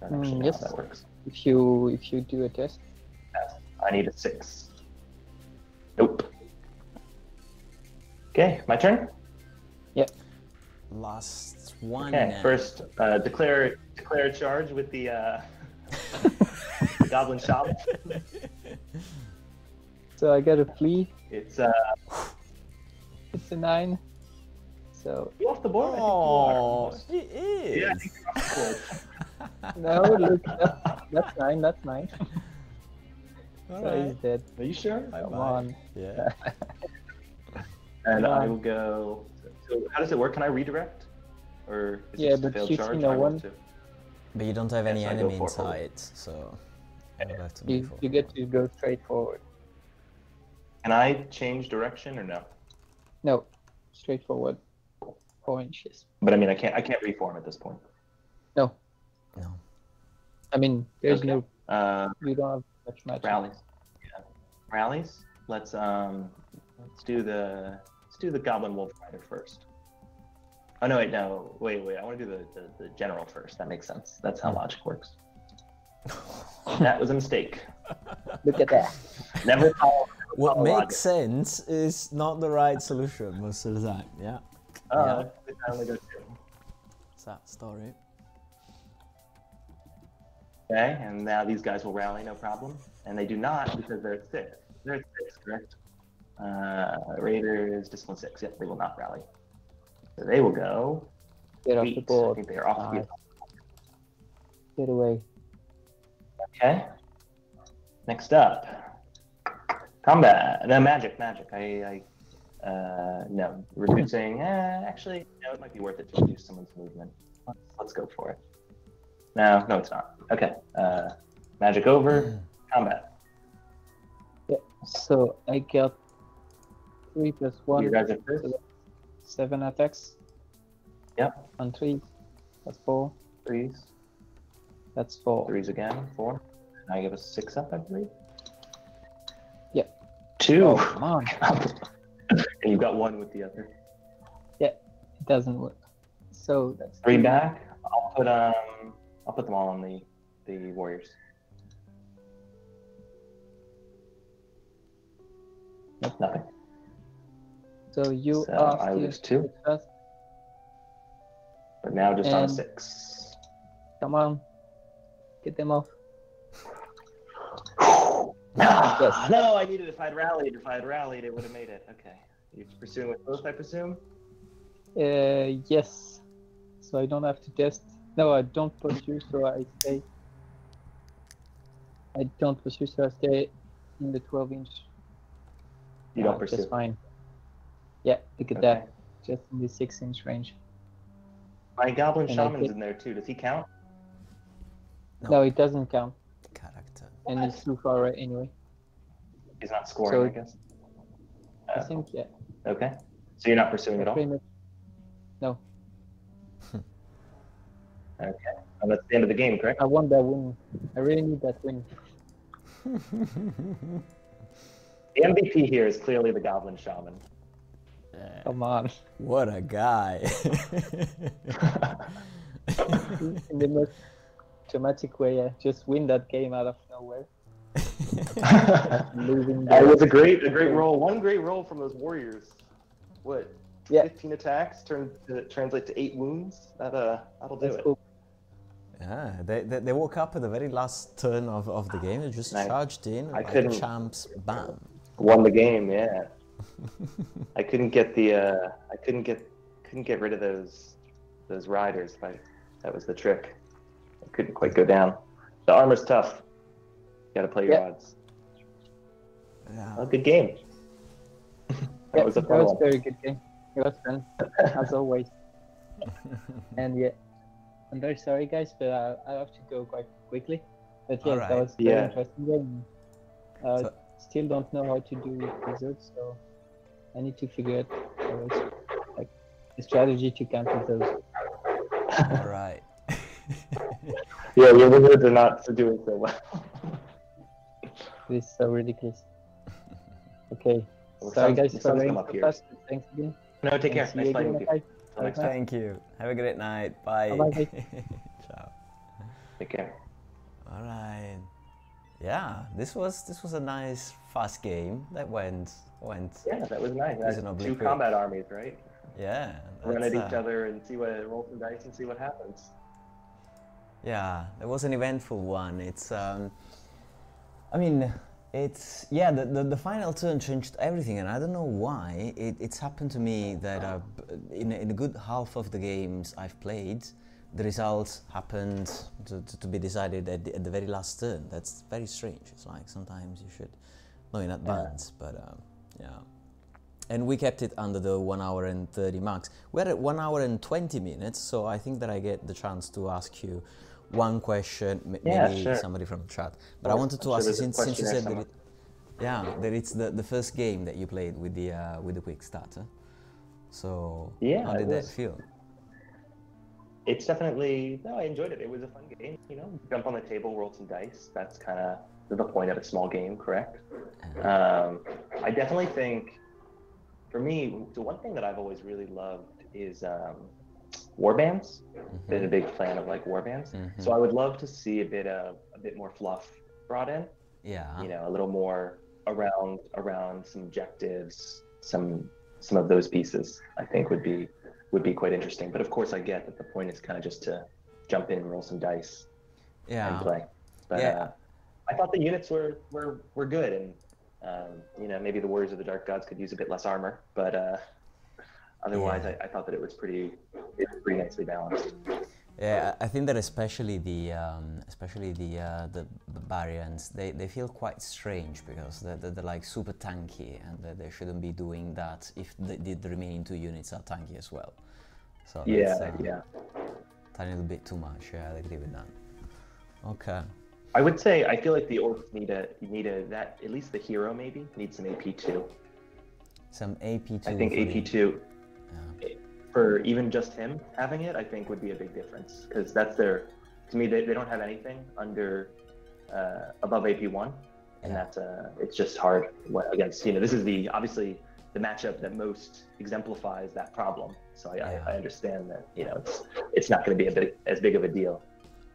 S3: I don't actually know
S2: yes.
S3: how that works.
S2: If you do a test.
S3: Yes, I need a 6. Nope. Okay, my turn.
S2: Yep.
S1: Last one.
S3: Okay,
S1: now.
S3: first declare a charge with the, the goblin shop.
S2: So I got a flea.
S3: It's
S2: It's a 9. So
S3: you off the board.
S1: Oh,
S3: I think
S1: it
S3: you are.
S1: is.
S3: Yeah, I think you're off the board.
S2: no, look, that's 9. That's 9.
S1: All
S2: So he's
S1: right.
S2: dead.
S3: Are you sure?
S2: Come on.
S1: Yeah.
S3: And
S2: Come
S3: I
S2: on.
S3: will go. So how does it work? Can I redirect? Or is
S2: Yeah,
S3: it just a
S2: but
S3: failed
S2: you
S3: charge?
S2: see no
S3: I roll
S2: one.
S3: 2.
S1: But you don't have any
S3: Yes, I go
S1: enemy
S3: for forward.
S1: inside, so you have to be
S2: You
S1: forward.
S2: get to go straight forward.
S3: Can I change direction or no?
S2: No, straight forward. 4 inches.
S3: But I mean, I can't reform at this point.
S2: No,
S1: No.
S2: I mean there's
S3: Okay.
S2: no. You don't have much magic.
S3: Rallies. Yeah. Rallies. Let's do the goblin wolf rider first. Oh no, wait, no, wait. I want to do the general first. That makes sense. That's how logic works. That was a mistake.
S2: Look at that.
S3: Never follow.
S1: What
S3: follow
S1: makes
S3: logic.
S1: sense is not the right solution most of the time. Yeah.
S3: Oh,
S1: Yeah.
S3: I only go 2.
S1: Sad story.
S3: Okay, and now these guys will rally, no problem. And they do not because they're at 6. They're at 6, correct? Raiders, discipline 6. Yep, they will not rally. So they will go
S2: Get off
S3: 8.
S2: the
S3: I
S2: board.
S3: think they are off the
S2: Nice.
S3: field.
S2: Get away.
S3: Okay. Next up, combat. No, magic. No, reducing. Actually, no, it might be worth it to reduce someone's movement. Let's go for it. No, it's not. Okay. Magic over. Combat.
S2: Yeah. So I got 3 plus 1.
S3: You guys are first.
S2: So that's 7 attacks.
S3: Yep.
S2: On 3. That's 4.
S3: 3s.
S2: That's 4.
S3: 3s again. 4. Now I give a 6 up, I believe.
S2: Yeah.
S3: 2.
S2: Oh, come on.
S3: And you've got 1 with the other.
S2: It doesn't work. So that's
S3: 3 back. I'll put them all on the warriors. Nothing.
S2: So you
S3: So
S2: are
S3: I
S2: still
S3: lose 2.
S2: first.
S3: But now just on
S2: And-
S3: 6.
S2: Come on. Get them off.
S3: No, I needed it. If I'd rallied, it would have made it. Okay. You're pursuing with both, I presume?
S2: Yes. So I don't have to test. No, I don't pursue, so I stay. I don't pursue, so I stay in the 12-inch.
S3: You don't pursue.
S2: That's fine. Yeah, look at
S3: Okay.
S2: that. Just in the 6-inch range.
S3: My Goblin
S2: And I
S3: Shaman's
S2: think-
S3: in there too. Does he count?
S2: No, it doesn't count.
S1: Character.
S2: And it's too far away anyway.
S3: He's not scoring,
S2: So-
S3: I guess.
S2: I think, yeah.
S3: Okay. So you're not pursuing at all?
S2: Pretty much. No,
S3: Okay. And that's the end of the game, correct?
S2: I want that win. I really need that win.
S3: The MVP here is clearly the Goblin Shaman.
S2: Come on.
S1: What a guy.
S2: In the most dramatic way, yeah. Just win that game out of nowhere. Losing
S3: It was a great roll. One great roll from those warriors. What?
S2: Yeah.
S3: 15 attacks translate to 8 wounds. That'll do
S2: That's
S3: it.
S2: cool.
S1: Yeah, they woke up at the very last turn of the game. They just
S3: Nice.
S1: charged in
S3: I
S1: like
S3: couldn't-
S1: champs. Bam.
S3: Won the game, yeah. I couldn't get couldn't get rid of those riders. That was the trick. I couldn't quite go down. The armor's tough. You gotta play your
S2: Yeah.
S3: odds.
S1: Yeah.
S3: A good game.
S2: Yeah,
S3: was a
S2: that
S3: fun
S2: was
S3: one.
S2: a very good game. It was fun, as always. And yeah, I'm very sorry, guys, but I have to go quite quickly. But yeah,
S1: Alright.
S2: that was a very
S3: Yeah.
S2: interesting game.
S1: So-
S2: Still don't know how to do wizards, so I need to figure out like a strategy to counter those.
S1: All right.
S3: Yeah, your wizards are not doing so well.
S2: This is so ridiculous. Okay,
S3: Well,
S2: sorry
S3: sun's-
S2: guys
S3: the
S2: for
S3: sun's
S2: running
S3: come up
S2: so
S3: here.
S2: fast. Thanks again.
S3: No, take
S2: And
S3: care.
S2: see
S3: Nice
S2: you
S3: playing
S2: again,
S3: with you.
S2: guys.
S3: Till next time.
S1: Thank you. Have a great night. Bye.
S2: Bye-bye.
S1: Ciao.
S3: Take care.
S1: All right. Yeah, this was a nice fast game that went.
S3: Yeah, that was nice.
S1: Reasonably
S3: Two
S1: quick.
S3: combat armies, right?
S1: Yeah.
S3: Run at
S1: that's,
S3: each other and roll some dice and see what happens.
S1: Yeah, it was an eventful one. It's I mean, it's yeah. The final turn changed everything, and I don't know why. It's happened to me that in a good half of the games I've played, the results happened to be decided at the very last turn. That's very strange. It's like sometimes you should know in advance, but yeah. And we kept it under the 1 hour and 30 marks. We're at 1 hour and 20 minutes, so I think that I get the chance to ask you one question,
S3: Yeah,
S1: maybe
S3: sure.
S1: somebody from the chat. But I
S3: Well,
S1: wanted to
S3: I'm
S1: ask
S3: sure
S1: you,
S3: there's a
S1: since you
S3: questionnaire
S1: said that
S3: somewhere.
S1: that it's the first game that you played with the QuickStarter. So
S3: Yeah,
S1: how
S3: it
S1: did that
S3: was.
S1: feel?
S3: It's definitely, no, I enjoyed it. It was a fun game, you know, jump on the table, roll some dice. That's kind of the point of a small game, correct? I definitely think, for me, the one thing that I've always really loved is warbands. Been a big fan of like warbands. So I would love to see a bit more fluff brought in.
S1: Yeah.
S3: You know, a little more around some objectives, some of those pieces. I think would be quite interesting. But of course, I get that the point is kind of just to jump in, roll some dice,
S1: Yeah.
S3: and play. But
S1: Yeah.
S3: I thought the units were good, and You know, maybe the Warriors of the Dark Gods could use a bit less armor, but otherwise,
S1: Yeah.
S3: I thought that it was pretty nicely balanced.
S1: Yeah, I think that especially the barbarians, they feel quite strange because they're like super tanky, and they shouldn't be doing that if the remaining 2 units are tanky as well. So that's,
S3: Yeah.
S1: tiny little bit too much. Yeah, I agree with that. Okay.
S3: I would say I feel like the orcs need that at least the hero maybe needs some AP2.
S1: Some AP2.
S3: I think AP2 for even just him having it, I think would be a big difference, because that's to me they don't have anything under above AP1, and that's it's just hard against, you know, this is obviously the matchup that most exemplifies that problem. So I understand that, you know, it's not going to be as big of a deal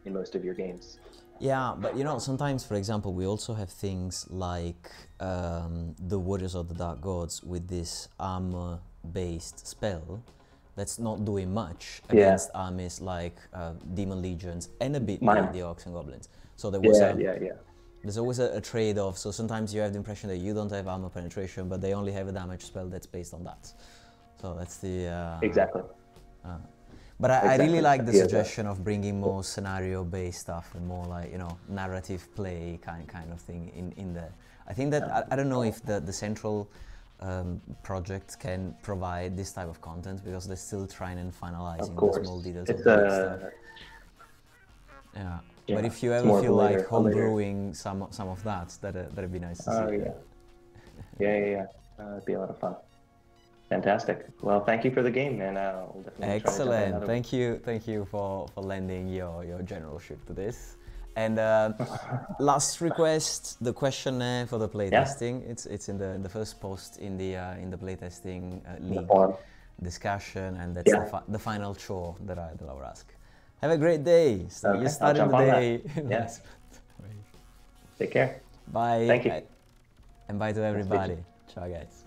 S3: in most of your games.
S1: Yeah, but you know, sometimes, for example, we also have things like the Warriors of the Dark Gods with this armor-based spell that's not doing much against armies like Demon Legions and a bit like the Orcs and Goblins. So there was there's always a trade-off. So sometimes you have the impression that you don't have armor penetration, but they only have a damage spell that's based on that. So that's the
S3: exactly.
S1: But I really like the suggestion of bringing more scenario-based stuff and more like, you know, narrative play kind of thing in there. I think that I don't know if the central project can provide this type of content, because they're still trying and finalizing the small details of the big stuff. Yeah. But if you ever feel like homebrewing some of that, that'd be nice to see.
S3: Yeah. It'd be a lot of fun. Fantastic. Well, thank you for the game, and I'll definitely
S1: excellent. Try to thank you for lending your generalship to this. And last request, the questionnaire for the playtesting. It's in the first post in the playtesting league discussion, and that's the final chore that I will ask. Have a great day. So you started the day.
S3: Yes. Take care.
S1: Bye.
S3: Thank you.
S1: And bye to everybody. Ciao, guys.